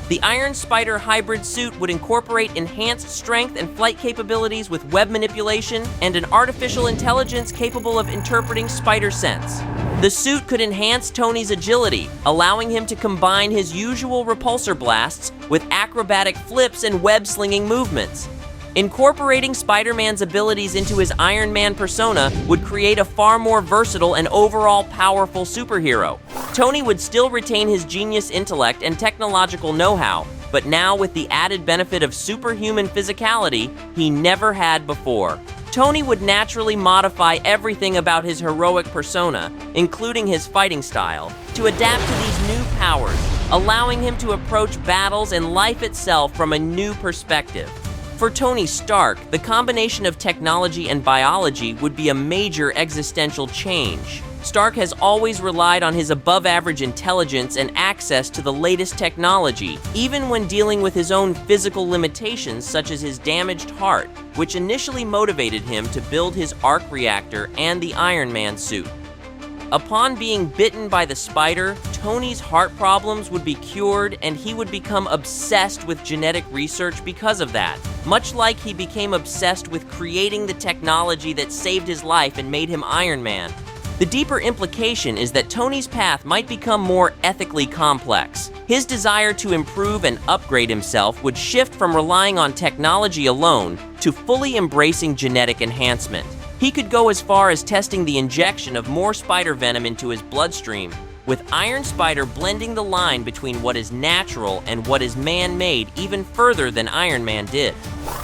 The Iron Spider hybrid suit would incorporate enhanced strength and flight capabilities with web manipulation and an artificial intelligence capable of interpreting spider sense. The suit could enhance Tony's agility, allowing him to combine his usual repulsor blasts with acrobatic flips and web-slinging movements. Incorporating Spider-Man's abilities into his Iron Man persona would create a far more versatile and overall powerful superhero. Tony would still retain his genius intellect and technological know-how, but now with the added benefit of superhuman physicality he never had before. Tony would naturally modify everything about his heroic persona, including his fighting style, to adapt to these new powers, allowing him to approach battles and life itself from a new perspective. For Tony Stark, the combination of technology and biology would be a major existential change. Stark has always relied on his above-average intelligence and access to the latest technology, even when dealing with his own physical limitations such as his damaged heart, which initially motivated him to build his arc reactor and the Iron Man suit. Upon being bitten by the spider, Tony's heart problems would be cured and he would become obsessed with genetic research because of that, much like he became obsessed with creating the technology that saved his life and made him Iron Man. The deeper implication is that Tony's path might become more ethically complex. His desire to improve and upgrade himself would shift from relying on technology alone to fully embracing genetic enhancement. He could go as far as testing the injection of more spider venom into his bloodstream, with Iron Spider blending the line between what is natural and what is man-made even further than Iron Man did.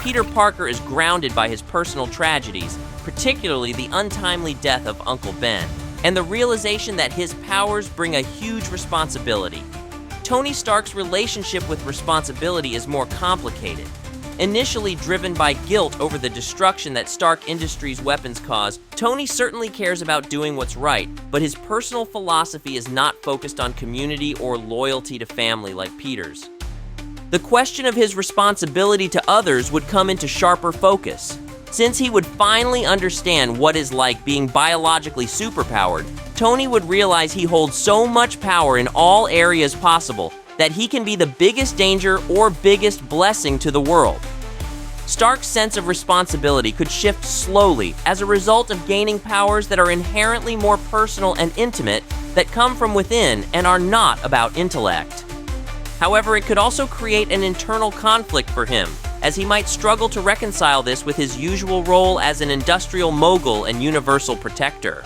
Peter Parker is grounded by his personal tragedies, particularly the untimely death of Uncle Ben, and the realization that his powers bring a huge responsibility. Tony Stark's relationship with responsibility is more complicated. Initially driven by guilt over the destruction that Stark Industries' weapons cause, Tony certainly cares about doing what's right, but his personal philosophy is not focused on community or loyalty to family like Peter's. The question of his responsibility to others would come into sharper focus. Since he would finally understand what is like being biologically superpowered, Tony would realize he holds so much power in all areas possible that he can be the biggest danger or biggest blessing to the world. Stark's sense of responsibility could shift slowly as a result of gaining powers that are inherently more personal and intimate, that come from within and are not about intellect. However, it could also create an internal conflict for him, as he might struggle to reconcile this with his usual role as an industrial mogul and universal protector.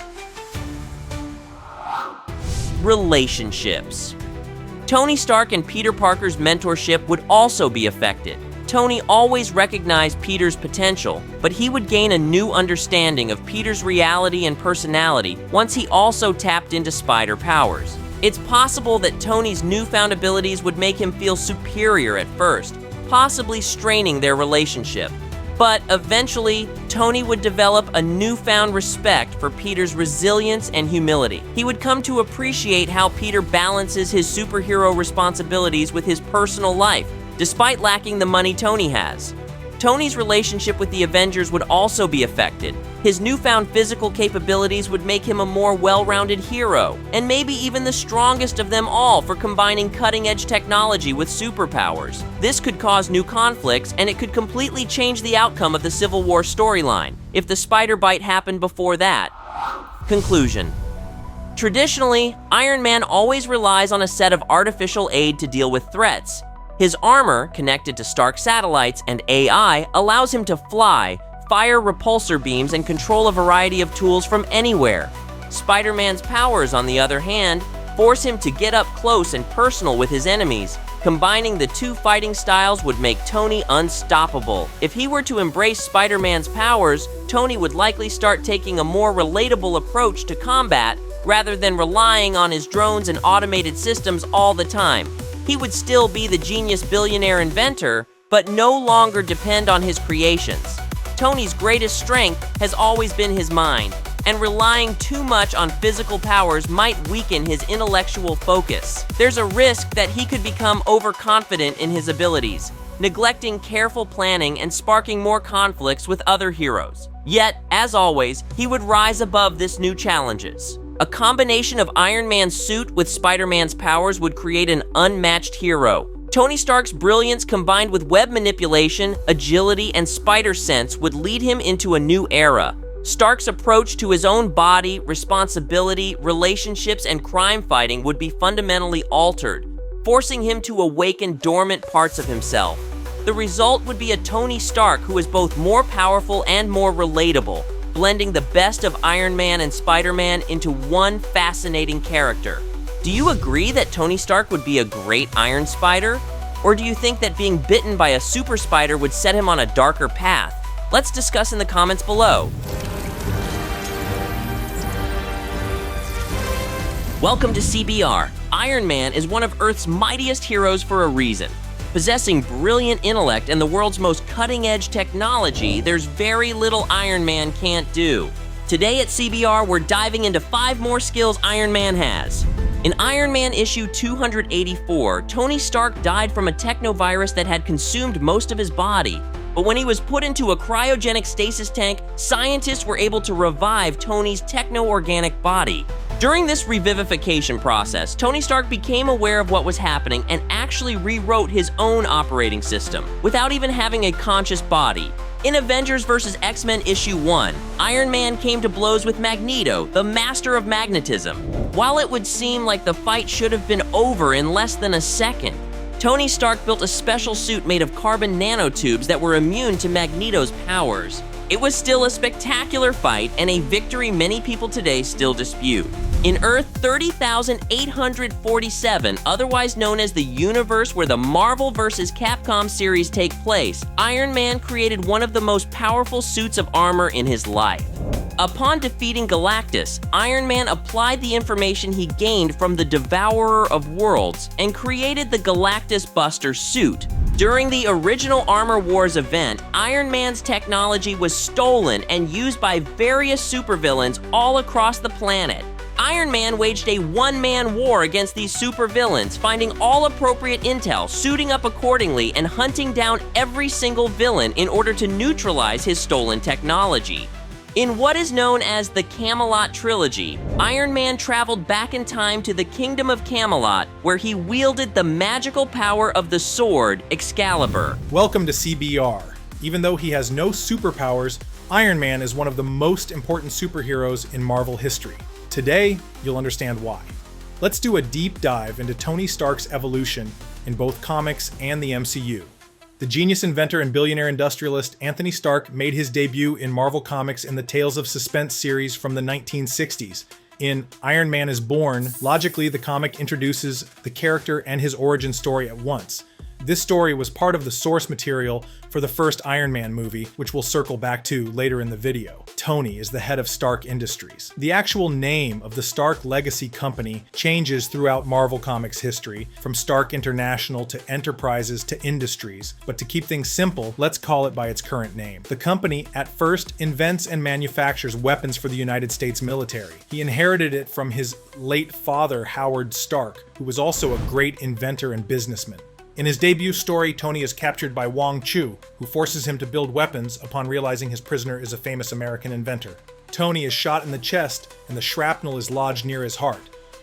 Relationships. Tony Stark and Peter Parker's mentorship would also be affected. Tony always recognized Peter's potential, but he would gain a new understanding of Peter's reality and personality once he also tapped into spider powers. It's possible that Tony's newfound abilities would make him feel superior at first, possibly straining their relationship. But eventually, Tony would develop a newfound respect for Peter's resilience and humility. He would come to appreciate how Peter balances his superhero responsibilities with his personal life, despite lacking the money Tony has. Tony's relationship with the Avengers would also be affected. His newfound physical capabilities would make him a more well-rounded hero, and maybe even the strongest of them all for combining cutting-edge technology with superpowers. This could cause new conflicts, and it could completely change the outcome of the Civil War storyline, if the spider bite happened before that. Conclusion. Traditionally, Iron Man always relies on a set of artificial aid to deal with threats. His armor, connected to Stark satellites and AI, allows him to fly, fire repulsor beams, and control a variety of tools from anywhere. Spider-Man's powers, on the other hand, force him to get up close and personal with his enemies. Combining the two fighting styles would make Tony unstoppable. If he were to embrace Spider-Man's powers, Tony would likely start taking a more relatable approach to combat rather than relying on his drones and automated systems all the time. He would still be the genius billionaire inventor, but no longer depend on his creations. Tony's greatest strength has always been his mind, and relying too much on physical powers might weaken his intellectual focus. There's a risk that he could become overconfident in his abilities, neglecting careful planning and sparking more conflicts with other heroes. Yet, as always, he would rise above this new challenges. A combination of Iron Man's suit with Spider-Man's powers would create an unmatched hero. Tony Stark's brilliance combined with web manipulation, agility, and spider sense would lead him into a new era. Stark's approach to his own body, responsibility, relationships, and crime fighting would be fundamentally altered, forcing him to awaken dormant parts of himself. The result would be a Tony Stark who is both more powerful and more relatable, blending the best of Iron Man and Spider-Man into one fascinating character. Do you agree that Tony Stark would be a great Iron Spider? Or do you think that being bitten by a super spider would set him on a darker path? Let's discuss in the comments below. Welcome to CBR. Iron Man is one of Earth's mightiest heroes for a reason. Possessing brilliant intellect and the world's most cutting-edge technology, there's very little Iron Man can't do. Today at CBR, we're diving into 5 more skills Iron Man has. In Iron Man issue 284, Tony Stark died from a technovirus that had consumed most of his body. But when he was put into a cryogenic stasis tank, scientists were able to revive Tony's techno-organic body. During this revivification process, Tony Stark became aware of what was happening and actually rewrote his own operating system, without even having a conscious body. In Avengers vs. X-Men issue 1, Iron Man came to blows with Magneto, the master of magnetism. While it would seem like the fight should have been over in less than a second, Tony Stark built a special suit made of carbon nanotubes that were immune to Magneto's powers. It was still a spectacular fight and a victory many people today still dispute. In Earth 30,847, otherwise known as the universe where the Marvel vs. Capcom series take place, Iron Man created one of the most powerful suits of armor in his life. Upon defeating Galactus, Iron Man applied the information he gained from the Devourer of Worlds and created the Galactus-Buster suit. During the original Armor Wars event, Iron Man's technology was stolen and used by various supervillains all across the planet. Iron Man waged a one-man war against these supervillains, finding all appropriate intel, suiting up accordingly, and hunting down every single villain in order to neutralize his stolen technology. In what is known as the Camelot Trilogy, Iron Man traveled back in time to the Kingdom of Camelot, where he wielded the magical power of the sword, Excalibur. Welcome to CBR. Even though he has no superpowers, Iron Man is one of the most important superheroes in Marvel history. Today, you'll understand why. Let's do a deep dive into Tony Stark's evolution in both comics and the MCU. The genius inventor and billionaire industrialist Anthony Stark made his debut in Marvel Comics in the Tales of Suspense series from the 1960s. In Iron Man is Born, logically the comic introduces the character and his origin story at once. This story was part of the source material for the first Iron Man movie, which we'll circle back to later in the video. Tony is the head of Stark Industries. The actual name of the Stark Legacy Company changes throughout Marvel Comics history, from Stark International to Enterprises to Industries, but to keep things simple, let's call it by its current name. The company at first invents and manufactures weapons for the United States military. He inherited it from his late father, Howard Stark, who was also a great inventor and businessman. In his debut story, Tony is captured by Wong Chu, who forces him to build weapons upon realizing his prisoner is a famous American inventor. Tony is shot in the chest, and the shrapnel is lodged near his heart.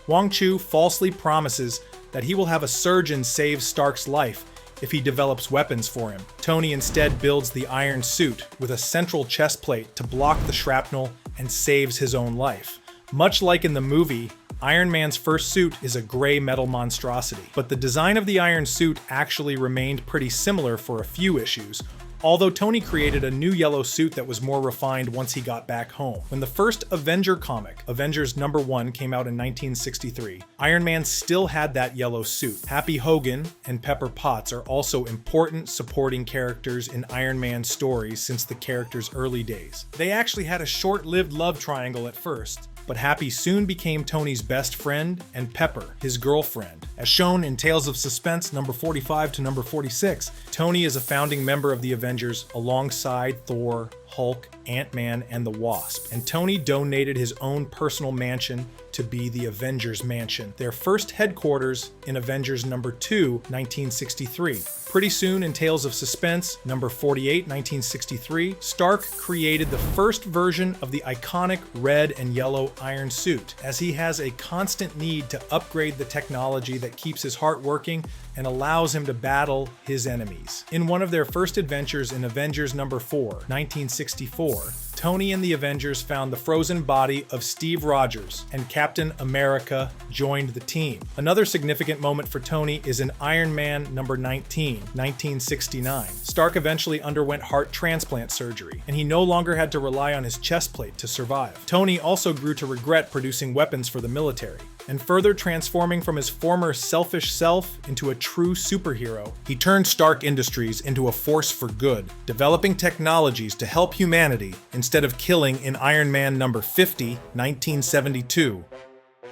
Wong Chu falsely promises that he will have a surgeon save Stark's life if he develops weapons for him. Tony instead builds the iron suit with a central chest plate to block the shrapnel and saves his own life. Much like in the movie, Iron Man's first suit is a gray metal monstrosity, but the design of the iron suit actually remained pretty similar for a few issues, although Tony created a new yellow suit that was more refined once he got back home. When the first Avenger comic, Avengers #1, came out in 1963, Iron Man still had that yellow suit. Happy Hogan and Pepper Potts are also important supporting characters in Iron Man's stories since the character's early days. They actually had a short-lived love triangle at first, but Happy soon became Tony's best friend and Pepper, his girlfriend. As shown in Tales of Suspense number 45 to number 46, Tony is a founding member of the Avengers alongside Thor, Hulk, Ant-Man, and the Wasp, and Tony donated his own personal mansion to be the Avengers Mansion, their first headquarters in Avengers number 2, 1963. Pretty soon, in Tales of Suspense, number 48, 1963, Stark created the first version of the iconic red and yellow iron suit, as he has a constant need to upgrade the technology that keeps his heart working and allows him to battle his enemies. In one of their first adventures in Avengers number 4, 1964, Tony and the Avengers found the frozen body of Steve Rogers, and Captain America joined the team. Another significant moment for Tony is in Iron Man number 19, 1969. Stark eventually underwent heart transplant surgery, and he no longer had to rely on his chest plate to survive. Tony also grew to regret producing weapons for the military, and further transforming from his former selfish self into a true superhero, he turned Stark Industries into a force for good, developing technologies to help humanity instead of killing in Iron Man number 50, 1972.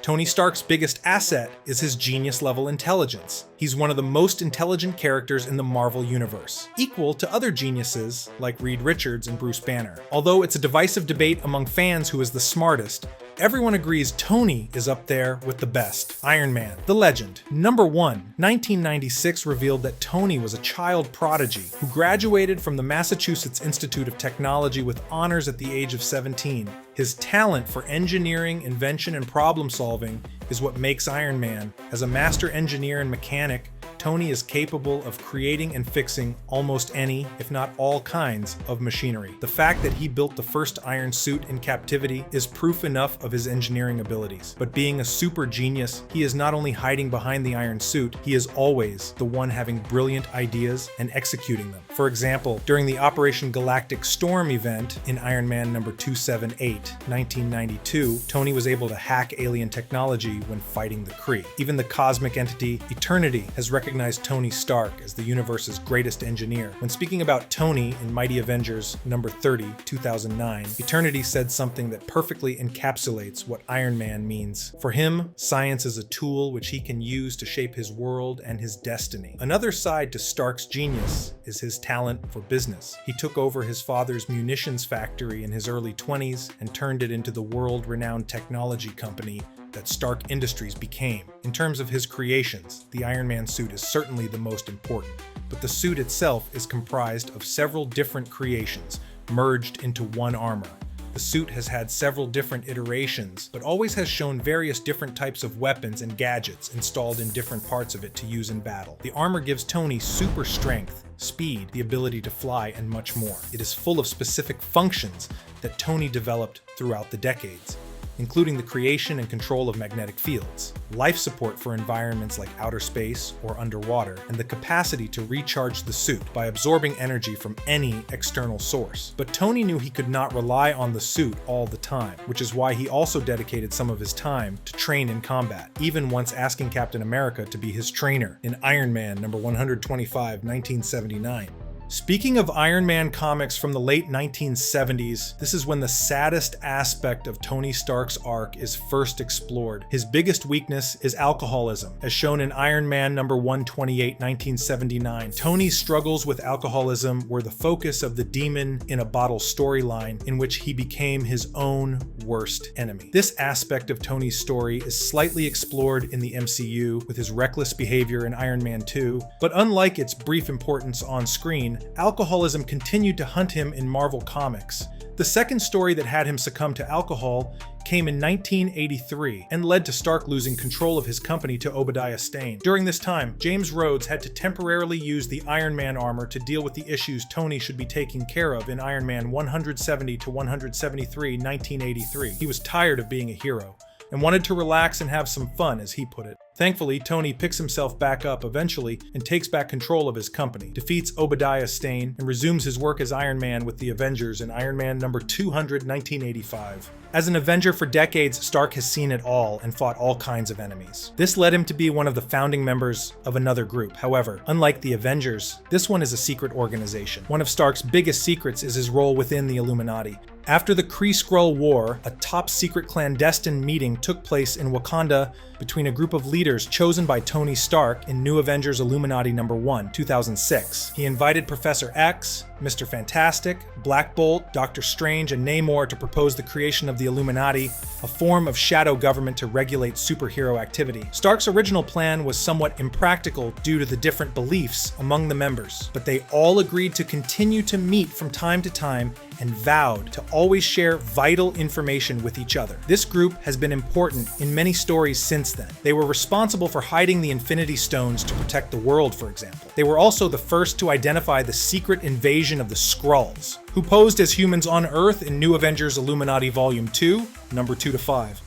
Tony Stark's biggest asset is his genius-level intelligence. He's one of the most intelligent characters in the Marvel Universe, equal to other geniuses like Reed Richards and Bruce Banner. Although it's a divisive debate among fans who is the smartest, everyone agrees Tony is up there with the best. Iron Man, the legend. Number 1, 1996 revealed that Tony was a child prodigy who graduated from the Massachusetts Institute of Technology with honors at the age of 17. His talent for engineering, invention, and problem solving is what makes Iron Man. As a master engineer and mechanic, Tony is capable of creating and fixing almost any, if not all kinds, of machinery. The fact that he built the first iron suit in captivity is proof enough of his engineering abilities. But being a super genius, he is not only hiding behind the iron suit, he is always the one having brilliant ideas and executing them. For example, during the Operation Galactic Storm event in Iron Man number 278, 1992, Tony was able to hack alien technology when fighting the Kree. Even the cosmic entity Eternity has recognized Tony Stark as the universe's greatest engineer. When speaking about Tony in Mighty Avengers number 30, 2009, Eternity said something that perfectly encapsulates what Iron Man means. For him, science is a tool which he can use to shape his world and his destiny. Another side to Stark's genius is his talent for business. He took over his father's munitions factory in his early 20s and turned it into the world-renowned technology company that Stark Industries became. In terms of his creations, the Iron Man suit is certainly the most important, but the suit itself is comprised of several different creations merged into one armor. The suit has had several different iterations, but always has shown various different types of weapons and gadgets installed in different parts of it to use in battle. The armor gives Tony super strength, speed, the ability to fly, and much more. It is full of specific functions that Tony developed throughout the decades, including the creation and control of magnetic fields, life support for environments like outer space or underwater, and the capacity to recharge the suit by absorbing energy from any external source. But Tony knew he could not rely on the suit all the time, which is why he also dedicated some of his time to train in combat, even once asking Captain America to be his trainer in Iron Man number 125, 1979. Speaking of Iron Man comics from the late 1970s, this is when the saddest aspect of Tony Stark's arc is first explored. His biggest weakness is alcoholism, as shown in Iron Man number 128, 1979. Tony's struggles with alcoholism were the focus of the Demon in a Bottle storyline, in which he became his own worst enemy. This aspect of Tony's story is slightly explored in the MCU with his reckless behavior in Iron Man 2, but unlike its brief importance on screen, alcoholism continued to hunt him in Marvel Comics. The second story that had him succumb to alcohol came in 1983 and led to Stark losing control of his company to Obadiah Stane. During this time, James Rhodes had to temporarily use the Iron Man armor to deal with the issues Tony should be taking care of in Iron Man 170 to 173, 1983. He was tired of being a hero and wanted to relax and have some fun, as he put it. Thankfully, Tony picks himself back up eventually and takes back control of his company, defeats Obadiah Stane, and resumes his work as Iron Man with the Avengers in Iron Man number 200, 1985. As an Avenger for decades, Stark has seen it all and fought all kinds of enemies. This led him to be one of the founding members of another group. However, unlike the Avengers, this one is a secret organization. One of Stark's biggest secrets is his role within the Illuminati. After the Kree-Skrull War, a top-secret clandestine meeting took place in Wakanda between a group of leaders chosen by Tony Stark in New Avengers Illuminati No. 1, 2006. He invited Professor X, Mr. Fantastic, Black Bolt, Doctor Strange, and Namor to propose the creation of the Illuminati, a form of shadow government to regulate superhero activity. Stark's original plan was somewhat impractical due to the different beliefs among the members, but they all agreed to continue to meet from time to time and vowed to always share vital information with each other. This group has been important in many stories since then. They were responsible for hiding the Infinity Stones to protect the world, for example. They were also the first to identify the secret invasion of the Skrulls, who posed as humans on Earth in New Avengers Illuminati Volume 2, number 2-5.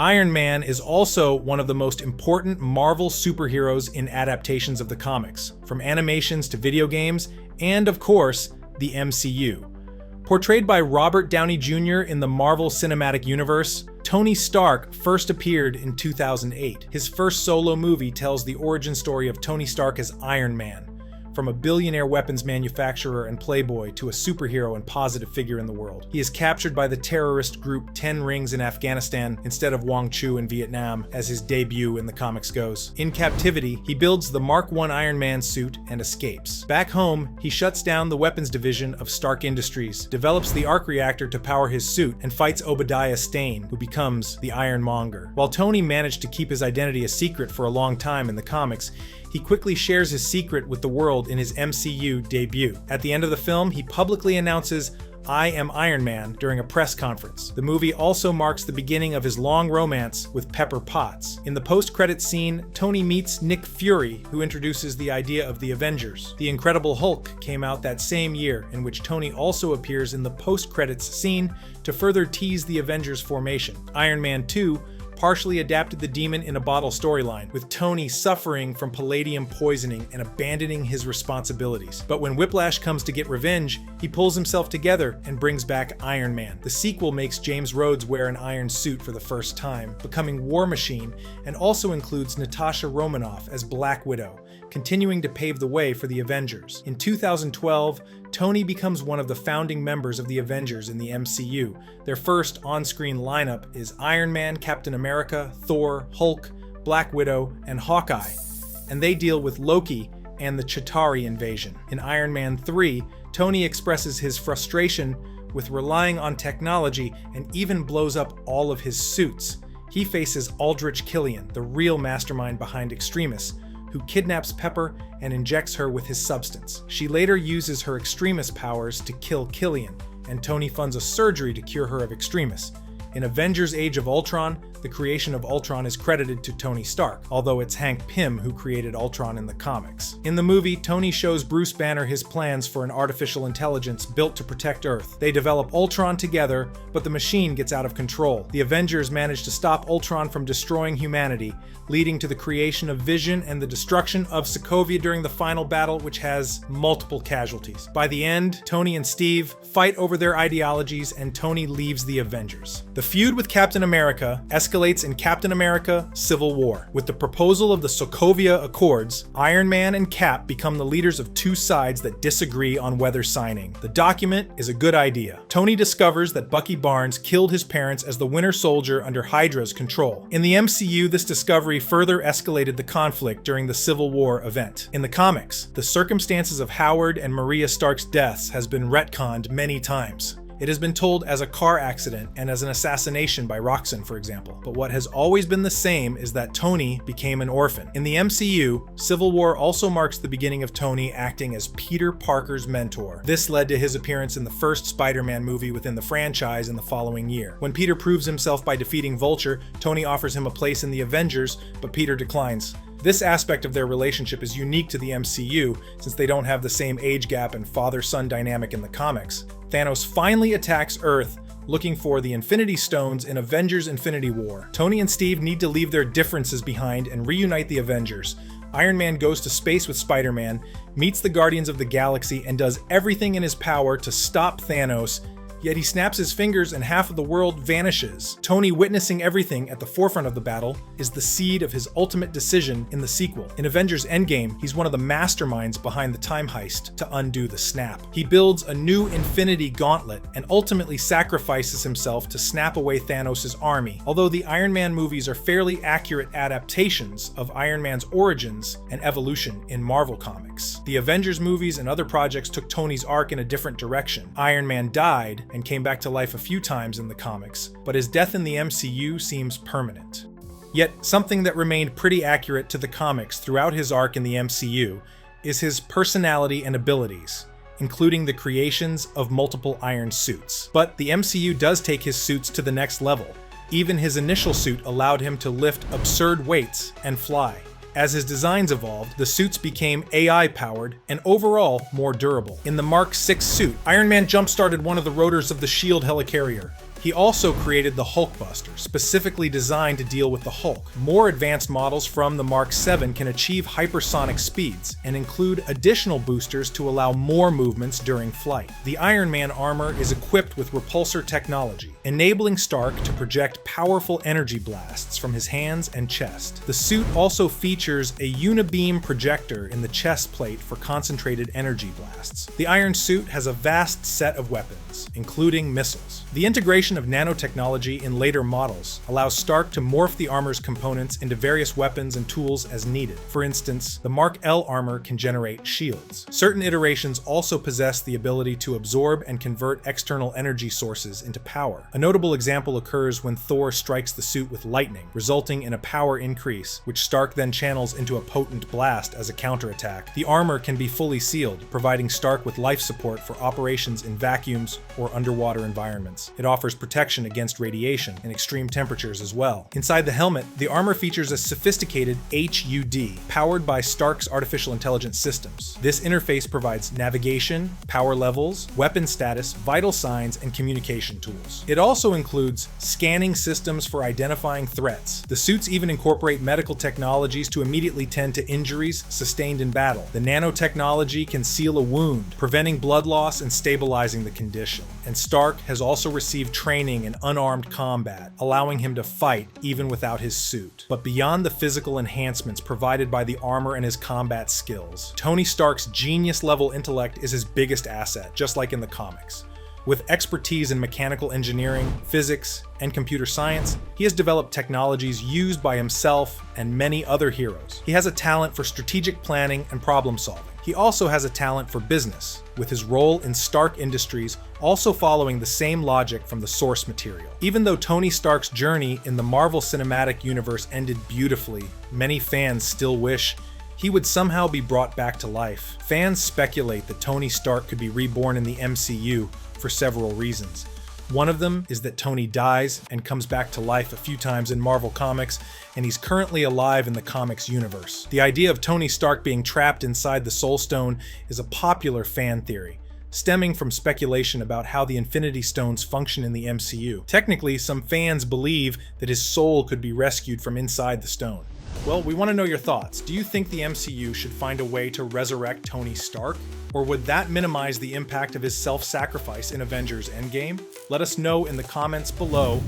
Iron Man is also one of the most important Marvel superheroes in adaptations of the comics, from animations to video games, and of course, the MCU. Portrayed by Robert Downey Jr. in the Marvel Cinematic Universe, Tony Stark first appeared in 2008. His first solo movie tells the origin story of Tony Stark as Iron Man, from a billionaire weapons manufacturer and playboy to a superhero and positive figure in the world. He is captured by the terrorist group 10 Rings in Afghanistan instead of Wong Chu in Vietnam, as his debut in the comics goes. In captivity, he builds the Mark I Iron Man suit and escapes. Back home, he shuts down the weapons division of Stark Industries, develops the arc reactor to power his suit, and fights Obadiah Stane, who becomes the Ironmonger. While Tony managed to keep his identity a secret for a long time in the comics, he quickly shares his secret with the world in his MCU debut. At the end of the film, he publicly announces, "I am Iron Man," during a press conference. The movie also marks the beginning of his long romance with Pepper Potts. In the post-credits scene, Tony meets Nick Fury, who introduces the idea of the Avengers. The Incredible Hulk came out that same year, in which Tony also appears in the post-credits scene to further tease the Avengers formation. Iron Man 2 partially adapted the Demon in a Bottle storyline, with Tony suffering from palladium poisoning and abandoning his responsibilities. But when Whiplash comes to get revenge, he pulls himself together and brings back Iron Man. The sequel makes James Rhodes wear an iron suit for the first time, becoming War Machine, and also includes Natasha Romanoff as Black Widow, continuing to pave the way for the Avengers. In 2012, Tony becomes one of the founding members of the Avengers in the MCU. Their first on-screen lineup is Iron Man, Captain America, Thor, Hulk, Black Widow, and Hawkeye, and they deal with Loki and the Chitauri invasion. In Iron Man 3, Tony expresses his frustration with relying on technology and even blows up all of his suits. He faces Aldrich Killian, the real mastermind behind Extremis, who kidnaps Pepper and injects her with his substance. She later uses her Extremis powers to kill Killian, and Tony funds a surgery to cure her of Extremis. In Avengers Age of Ultron, the creation of Ultron is credited to Tony Stark, although it's Hank Pym who created Ultron in the comics. In the movie, Tony shows Bruce Banner his plans for an artificial intelligence built to protect Earth. They develop Ultron together, but the machine gets out of control. The Avengers manage to stop Ultron from destroying humanity, leading to the creation of Vision and the destruction of Sokovia during the final battle, which has multiple casualties. By the end, Tony and Steve fight over their ideologies, and Tony leaves the Avengers. The feud with Captain America escalates in Captain America: Civil War. With the proposal of the Sokovia Accords, Iron Man and Cap become the leaders of two sides that disagree on whether signing. The document is a good idea. Tony discovers that Bucky Barnes killed his parents as the Winter Soldier under Hydra's control. In the MCU, this discovery further escalated the conflict during the Civil War event. In the comics, the circumstances of Howard and Maria Stark's deaths has been retconned many times. It has been told as a car accident and as an assassination by Roxxon, for example. But what has always been the same is that Tony became an orphan. In the MCU, Civil War also marks the beginning of Tony acting as Peter Parker's mentor. This led to his appearance in the first Spider-Man movie within the franchise in the following year. When Peter proves himself by defeating Vulture, Tony offers him a place in the Avengers, but Peter declines. This aspect of their relationship is unique to the MCU, since they don't have the same age gap and father-son dynamic in the comics. Thanos finally attacks Earth, looking for the Infinity Stones in Avengers Infinity War. Tony and Steve need to leave their differences behind and reunite the Avengers. Iron Man goes to space with Spider-Man, meets the Guardians of the Galaxy, and does everything in his power to stop Thanos Yet he snaps his fingers and half of the world vanishes. Tony witnessing everything at the forefront of the battle is the seed of his ultimate decision in the sequel. In Avengers Endgame, he's one of the masterminds behind the time heist to undo the snap. He builds a new Infinity Gauntlet and ultimately sacrifices himself to snap away Thanos' army. Although the Iron Man movies are fairly accurate adaptations of Iron Man's origins and evolution in Marvel Comics. The Avengers movies and other projects took Tony's arc in a different direction. Iron Man died and came back to life a few times in the comics, but his death in the MCU seems permanent. Yet, something that remained pretty accurate to the comics throughout his arc in the MCU is his personality and abilities, including the creations of multiple iron suits. But the MCU does take his suits to the next level. Even his initial suit allowed him to lift absurd weights and fly. As his designs evolved, the suits became AI-powered and overall more durable. In the Mark VI suit, Iron Man jump-started one of the rotors of the SHIELD helicarrier. He also created the Hulkbuster, specifically designed to deal with the Hulk. More advanced models from the Mark VII can achieve hypersonic speeds and include additional boosters to allow more movements during flight. The Iron Man armor is equipped with repulsor technology, enabling Stark to project powerful energy blasts from his hands and chest. The suit also features a unibeam projector in the chest plate for concentrated energy blasts. The Iron Suit has a vast set of weapons, including missiles. The integration of nanotechnology in later models allows Stark to morph the armor's components into various weapons and tools as needed. For instance, the Mark L armor can generate shields. Certain iterations also possess the ability to absorb and convert external energy sources into power. A notable example occurs when Thor strikes the suit with lightning, resulting in a power increase, which Stark then channels into a potent blast as a counterattack. The armor can be fully sealed, providing Stark with life support for operations in vacuums or underwater environments. It offers protection against radiation and extreme temperatures as well. Inside the helmet, the armor features a sophisticated HUD, powered by Stark's artificial intelligence systems. This interface provides navigation, power levels, weapon status, vital signs, and communication tools. It also includes scanning systems for identifying threats. The suits even incorporate medical technologies to immediately tend to injuries sustained in battle. The nanotechnology can seal a wound, preventing blood loss and stabilizing the condition. And Stark has also received training in unarmed combat, allowing him to fight even without his suit. But beyond the physical enhancements provided by the armor and his combat skills, Tony Stark's genius-level intellect is his biggest asset, just like in the comics. With expertise in mechanical engineering, physics, and computer science, he has developed technologies used by himself and many other heroes. He has a talent for strategic planning and problem solving. He also has a talent for business, with his role in Stark Industries also following the same logic from the source material. Even though Tony Stark's journey in the Marvel Cinematic Universe ended beautifully, many fans still wish he would somehow be brought back to life. Fans speculate that Tony Stark could be reborn in the MCU for several reasons. One of them is that Tony dies and comes back to life a few times in Marvel Comics, and he's currently alive in the comics universe. The idea of Tony Stark being trapped inside the Soul Stone is a popular fan theory, stemming from speculation about how the Infinity Stones function in the MCU. Technically, some fans believe that his soul could be rescued from inside the stone. Well, we want to know your thoughts. Do you think the MCU should find a way to resurrect Tony Stark? Or would that minimize the impact of his self-sacrifice in Avengers Endgame? Let us know in the comments below.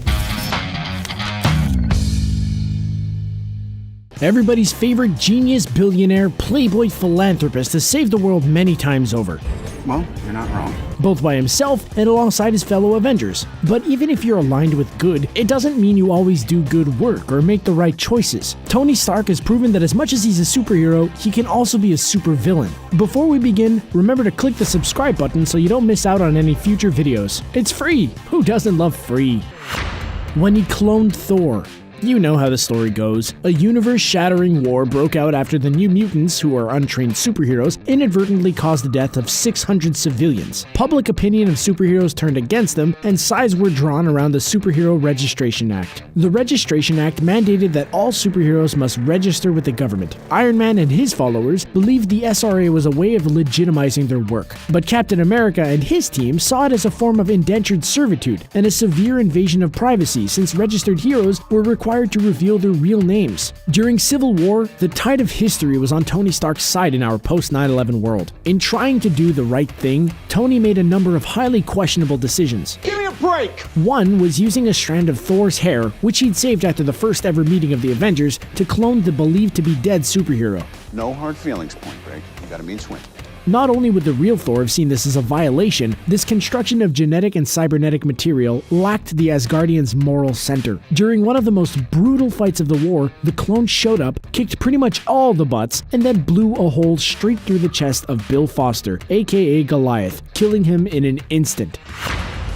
Everybody's favorite genius, billionaire, playboy, philanthropist has saved the world many times over. Well, you're not wrong. Both by himself and alongside his fellow Avengers. But even if you're aligned with good, it doesn't mean you always do good work or make the right choices. Tony Stark has proven that as much as he's a superhero, he can also be a supervillain. Before we begin, remember to click the subscribe button so you don't miss out on any future videos. It's free! Who doesn't love free? When he cloned Thor. You know how the story goes. A universe-shattering war broke out after the New Mutants, who are untrained superheroes, inadvertently caused the death of 600 civilians. Public opinion of superheroes turned against them, and sides were drawn around the Superhero Registration Act. The Registration Act mandated that all superheroes must register with the government. Iron Man and his followers believed the SRA was a way of legitimizing their work, but Captain America and his team saw it as a form of indentured servitude and a severe invasion of privacy, since registered heroes were required required to reveal their real names. During Civil War, the tide of history was on Tony Stark's side in our post-9/11 world. In trying to do the right thing, Tony made a number of highly questionable decisions. Give me a break! One was using a strand of Thor's hair, which he'd saved after the first ever meeting of the Avengers, to clone the believed to be dead superhero. No hard feelings, Point Break. You got a mean swing. Not only would the real Thor have seen this as a violation, this construction of genetic and cybernetic material lacked the Asgardians' moral center. During one of the most brutal fights of the war, the clone showed up, kicked pretty much all the butts, and then blew a hole straight through the chest of Bill Foster, aka Goliath, killing him in an instant.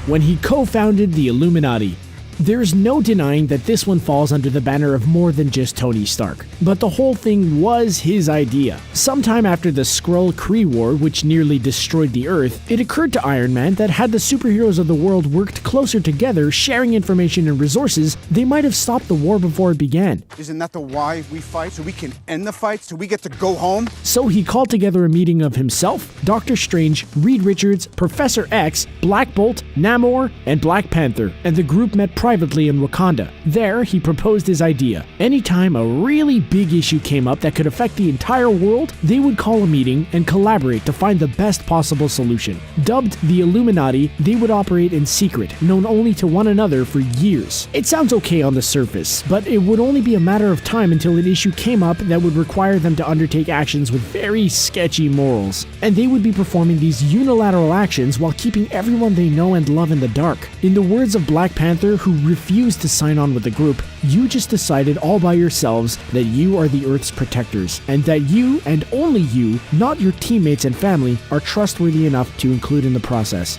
When he co-founded the Illuminati. There's no denying that this one falls under the banner of more than just Tony Stark, but the whole thing was his idea. Sometime after the Skrull-Kree War, which nearly destroyed the Earth, it occurred to Iron Man that had the superheroes of the world worked closer together, sharing information and resources, they might have stopped the war before it began. Isn't that the why we fight? So we can end the fight? So we get to go home? So he called together a meeting of himself, Doctor Strange, Reed Richards, Professor X, Black Bolt, Namor, and Black Panther, and the group met privately in Wakanda. There, he proposed his idea. Anytime a really big issue came up that could affect the entire world, they would call a meeting and collaborate to find the best possible solution. Dubbed the Illuminati, they would operate in secret, known only to one another for years. It sounds okay on the surface, but it would only be a matter of time until an issue came up that would require them to undertake actions with very sketchy morals. And they would be performing these unilateral actions while keeping everyone they know and love in the dark. In the words of Black Panther, who refused to sign on with the group, you just decided all by yourselves that you are the Earth's protectors, and that you, and only you, not your teammates and family, are trustworthy enough to include in the process.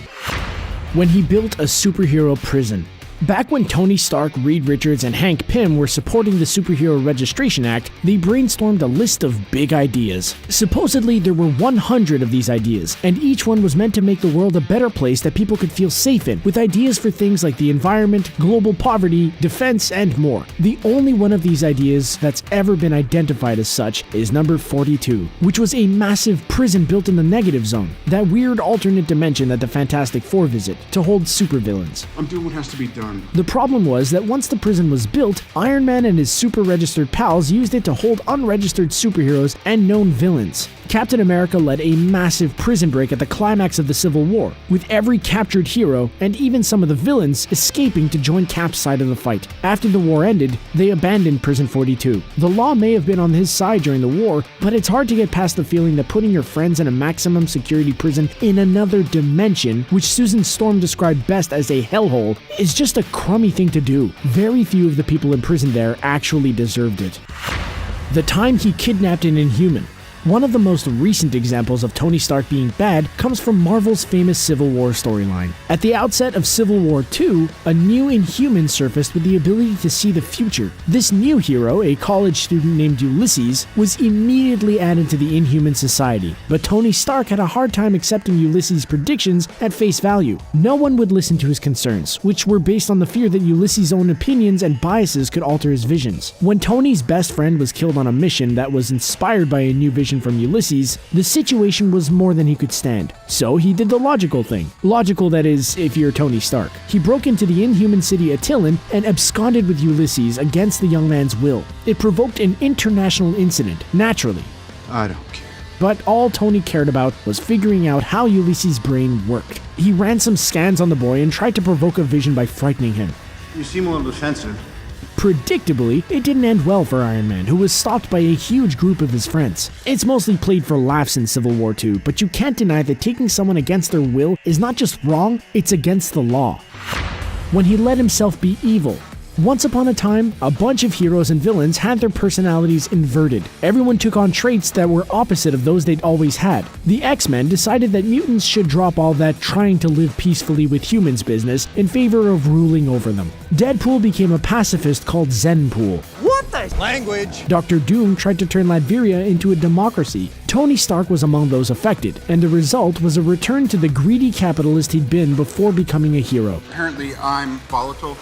When he built a superhero prison. Back when Tony Stark, Reed Richards, and Hank Pym were supporting the Superhero Registration Act, they brainstormed a list of big ideas. Supposedly, there were 100 of these ideas, and each one was meant to make the world a better place that people could feel safe in, with ideas for things like the environment, global poverty, defense, and more. The only one of these ideas that's ever been identified as such is number 42, which was a massive prison built in the negative zone, that weird alternate dimension that the Fantastic Four visit, to hold supervillains. I'm doing what has to be done. The problem was that once the prison was built, Iron Man and his super-registered pals used it to hold unregistered superheroes and known villains. Captain America led a massive prison break at the climax of the Civil War, with every captured hero, and even some of the villains, escaping to join Cap's side of the fight. After the war ended, they abandoned Prison 42. The law may have been on his side during the war, but it's hard to get past the feeling that putting your friends in a maximum security prison in another dimension, which Susan Storm described best as a hellhole, is just a crummy thing to do. Very few of the people imprisoned there actually deserved it. The time he kidnapped an Inhuman. One of the most recent examples of Tony Stark being bad comes from Marvel's famous Civil War storyline. At the outset of Civil War II, a new Inhuman surfaced with the ability to see the future. This new hero, a college student named Ulysses, was immediately added to the Inhuman Society, but Tony Stark had a hard time accepting Ulysses' predictions at face value. No one would listen to his concerns, which were based on the fear that Ulysses' own opinions and biases could alter his visions. When Tony's best friend was killed on a mission that was inspired by a new vision from Ulysses, the situation was more than he could stand. So he did the logical thing. Logical, that is, if you're Tony Stark. He broke into the Inhuman city Attilan and absconded with Ulysses against the young man's will. It provoked an international incident, naturally. I don't care. But all Tony cared about was figuring out how Ulysses' brain worked. He ran some scans on the boy and tried to provoke a vision by frightening him. You seem a little defensive. Predictably, it didn't end well for Iron Man, who was stopped by a huge group of his friends. It's mostly played for laughs in Civil War II, but you can't deny that taking someone against their will is not just wrong, it's against the law. When he let himself be evil. Once upon a time, a bunch of heroes and villains had their personalities inverted. Everyone took on traits that were opposite of those they'd always had. The X-Men decided that mutants should drop all that trying to live peacefully with humans business in favor of ruling over them. Deadpool became a pacifist called Zenpool. What the language? Dr. Doom tried to turn Latveria into a democracy. Tony Stark was among those affected, and the result was a return to the greedy capitalist he'd been before becoming a hero. Apparently I'm volatile,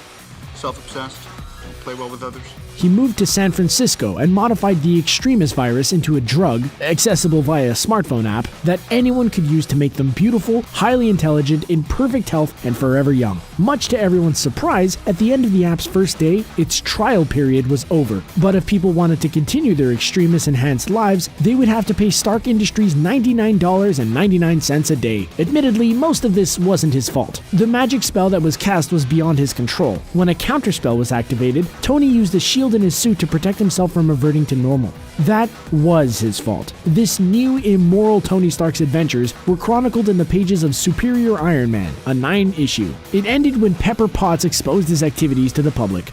self-obsessed, don't play well with others. He moved to San Francisco and modified the Extremis virus into a drug, accessible via a smartphone app, that anyone could use to make them beautiful, highly intelligent, in perfect health, and forever young. Much to everyone's surprise, at the end of the app's first day, its trial period was over. But if people wanted to continue their Extremis-enhanced lives, they would have to pay Stark Industries $99.99 a day. Admittedly, most of this wasn't his fault. The magic spell that was cast was beyond his control. When a counterspell was activated, Tony used a shield in his suit to protect himself from reverting to normal. That was his fault. This new, immoral Tony Stark's adventures were chronicled in the pages of Superior Iron Man, a 9-issue. It ended when Pepper Potts exposed his activities to the public.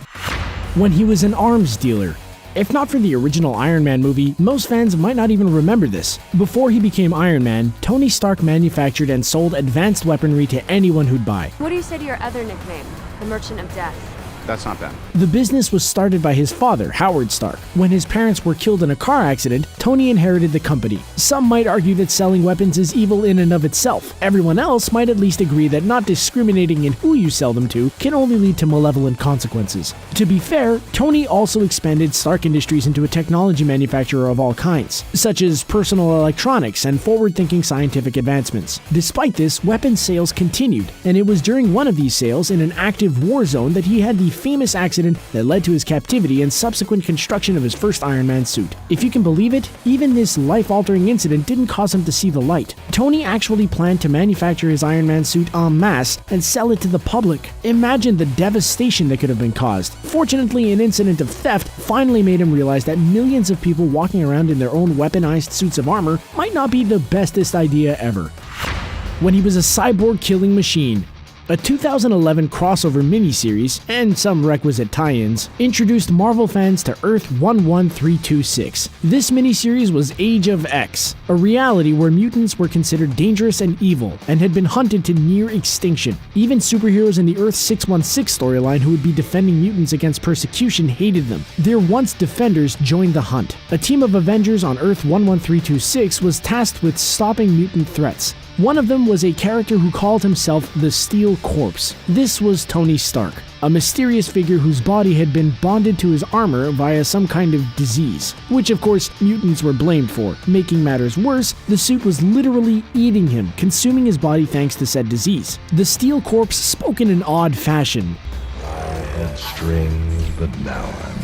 When he was an arms dealer. If not for the original Iron Man movie, most fans might not even remember this. Before he became Iron Man, Tony Stark manufactured and sold advanced weaponry to anyone who'd buy. What do you say to your other nickname, the Merchant of Death? That's not bad. The business was started by his father, Howard Stark. When his parents were killed in a car accident, Tony inherited the company. Some might argue that selling weapons is evil in and of itself. Everyone else might at least agree that not discriminating in who you sell them to can only lead to malevolent consequences. To be fair, Tony also expanded Stark Industries into a technology manufacturer of all kinds, such as personal electronics and forward-thinking scientific advancements. Despite this, weapons sales continued, and it was during one of these sales in an active war zone that he had the famous accident that led to his captivity and subsequent construction of his first Iron Man suit. If you can believe it, even this life-altering incident didn't cause him to see the light. Tony actually planned to manufacture his Iron Man suit en masse and sell it to the public. Imagine the devastation that could have been caused. Fortunately, an incident of theft finally made him realize that millions of people walking around in their own weaponized suits of armor might not be the bestest idea ever. When he was a cyborg killing machine. A 2011 crossover miniseries, and some requisite tie-ins, introduced Marvel fans to Earth 11326. This miniseries was Age of X, a reality where mutants were considered dangerous and evil, and had been hunted to near extinction. Even superheroes in the Earth 616 storyline who would be defending mutants against persecution hated them. Their once defenders joined the hunt. A team of Avengers on Earth 11326 was tasked with stopping mutant threats. One of them was a character who called himself the Steel Corpse. This was Tony Stark, a mysterious figure whose body had been bonded to his armor via some kind of disease, which of course mutants were blamed for. Making matters worse, the suit was literally eating him, consuming his body thanks to said disease. The Steel Corpse spoke in an odd fashion. I had strings, but now I'm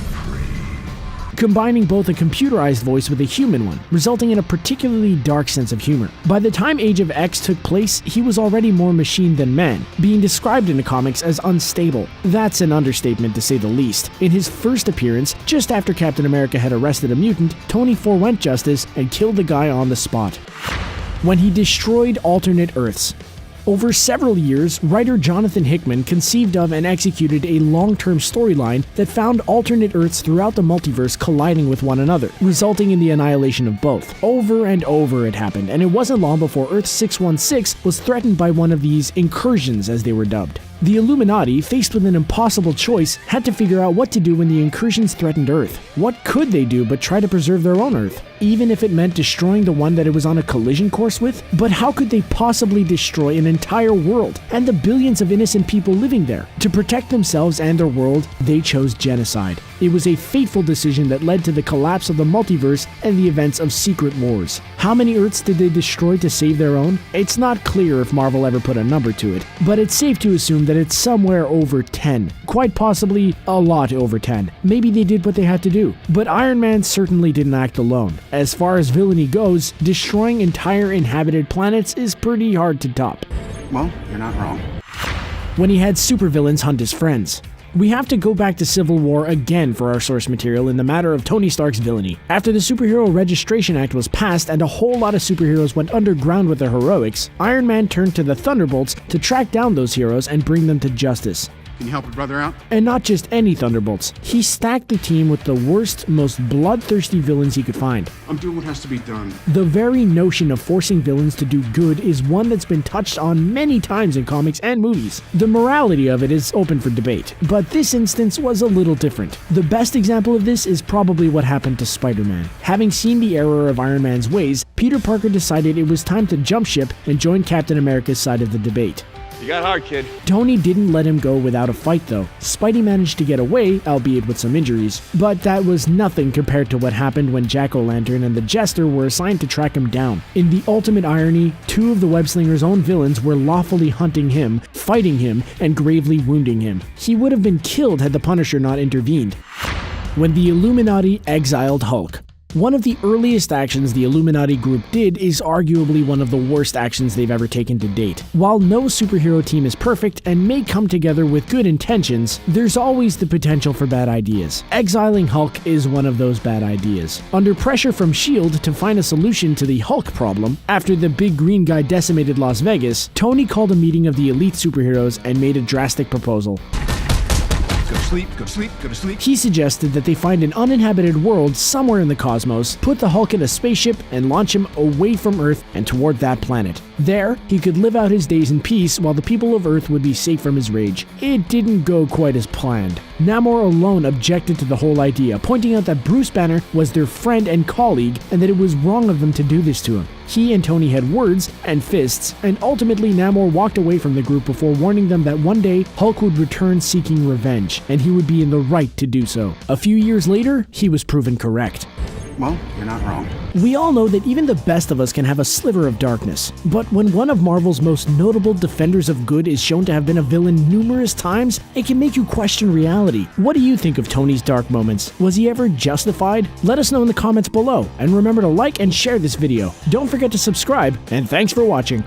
combining both a computerized voice with a human one, resulting in a particularly dark sense of humor. By the time Age of X took place, he was already more machine than man, being described in the comics as unstable. That's an understatement to say the least. In his first appearance, just after Captain America had arrested a mutant, Tony forewent justice and killed the guy on the spot. When he destroyed alternate Earths. Over several years, writer Jonathan Hickman conceived of and executed a long-term storyline that found alternate Earths throughout the multiverse colliding with one another, resulting in the annihilation of both. Over and over it happened, and it wasn't long before Earth 616 was threatened by one of these incursions, as they were dubbed. The Illuminati, faced with an impossible choice, had to figure out what to do when the incursions threatened Earth. What could they do but try to preserve their own Earth, even if it meant destroying the one that it was on a collision course with? But how could they possibly destroy an entire world and the billions of innocent people living there? To protect themselves and their world, they chose genocide. It was a fateful decision that led to the collapse of the multiverse and the events of Secret Wars. How many Earths did they destroy to save their own? It's not clear if Marvel ever put a number to it, but it's safe to assume that it's somewhere over 10. Quite possibly a lot over 10. Maybe they did what they had to do. But Iron Man certainly didn't act alone. As far as villainy goes, destroying entire inhabited planets is pretty hard to top. Well, you're not wrong. When he had supervillains hunt his friends. We have to go back to Civil War again for our source material in the matter of Tony Stark's villainy. After the Superhero Registration Act was passed and a whole lot of superheroes went underground with their heroics, Iron Man turned to the Thunderbolts to track down those heroes and bring them to justice. Can you help a brother out? And not just any Thunderbolts. He stacked the team with the worst, most bloodthirsty villains he could find. I'm doing what has to be done. The very notion of forcing villains to do good is one that's been touched on many times in comics and movies. The morality of it is open for debate, but this instance was a little different. The best example of this is probably what happened to Spider-Man. Having seen the error of Iron Man's ways, Peter Parker decided it was time to jump ship and join Captain America's side of the debate. You got hard, kid. Tony didn't let him go without a fight though. Spidey managed to get away, albeit with some injuries, but that was nothing compared to what happened when Jack-O-Lantern and the Jester were assigned to track him down. In the ultimate irony, two of the Webslinger's own villains were lawfully hunting him, fighting him, and gravely wounding him. He would have been killed had the Punisher not intervened. When the Illuminati exiled Hulk. One of the earliest actions the Illuminati group did is arguably one of the worst actions they've ever taken to date. While no superhero team is perfect and may come together with good intentions, there's always the potential for bad ideas. Exiling Hulk is one of those bad ideas. Under pressure from S.H.I.E.L.D. to find a solution to the Hulk problem, after the big green guy decimated Las Vegas, Tony called a meeting of the elite superheroes and made a drastic proposal. Go to sleep, go to sleep, go to sleep. He suggested that they find an uninhabited world somewhere in the cosmos, put the Hulk in a spaceship, and launch him away from Earth and toward that planet. There, he could live out his days in peace while the people of Earth would be safe from his rage. It didn't go quite as planned. Namor alone objected to the whole idea, pointing out that Bruce Banner was their friend and colleague and that it was wrong of them to do this to him. He and Tony had words and fists, and ultimately Namor walked away from the group before warning them that one day Hulk would return seeking revenge, and he would be in the right to do so. A few years later, he was proven correct. Well, you're not wrong. We all know that even the best of us can have a sliver of darkness, but when one of Marvel's most notable defenders of good is shown to have been a villain numerous times, it can make you question reality. What do you think of Tony's dark moments? Was he ever justified? Let us know in the comments below, and remember to like and share this video. Don't forget to subscribe, and thanks for watching.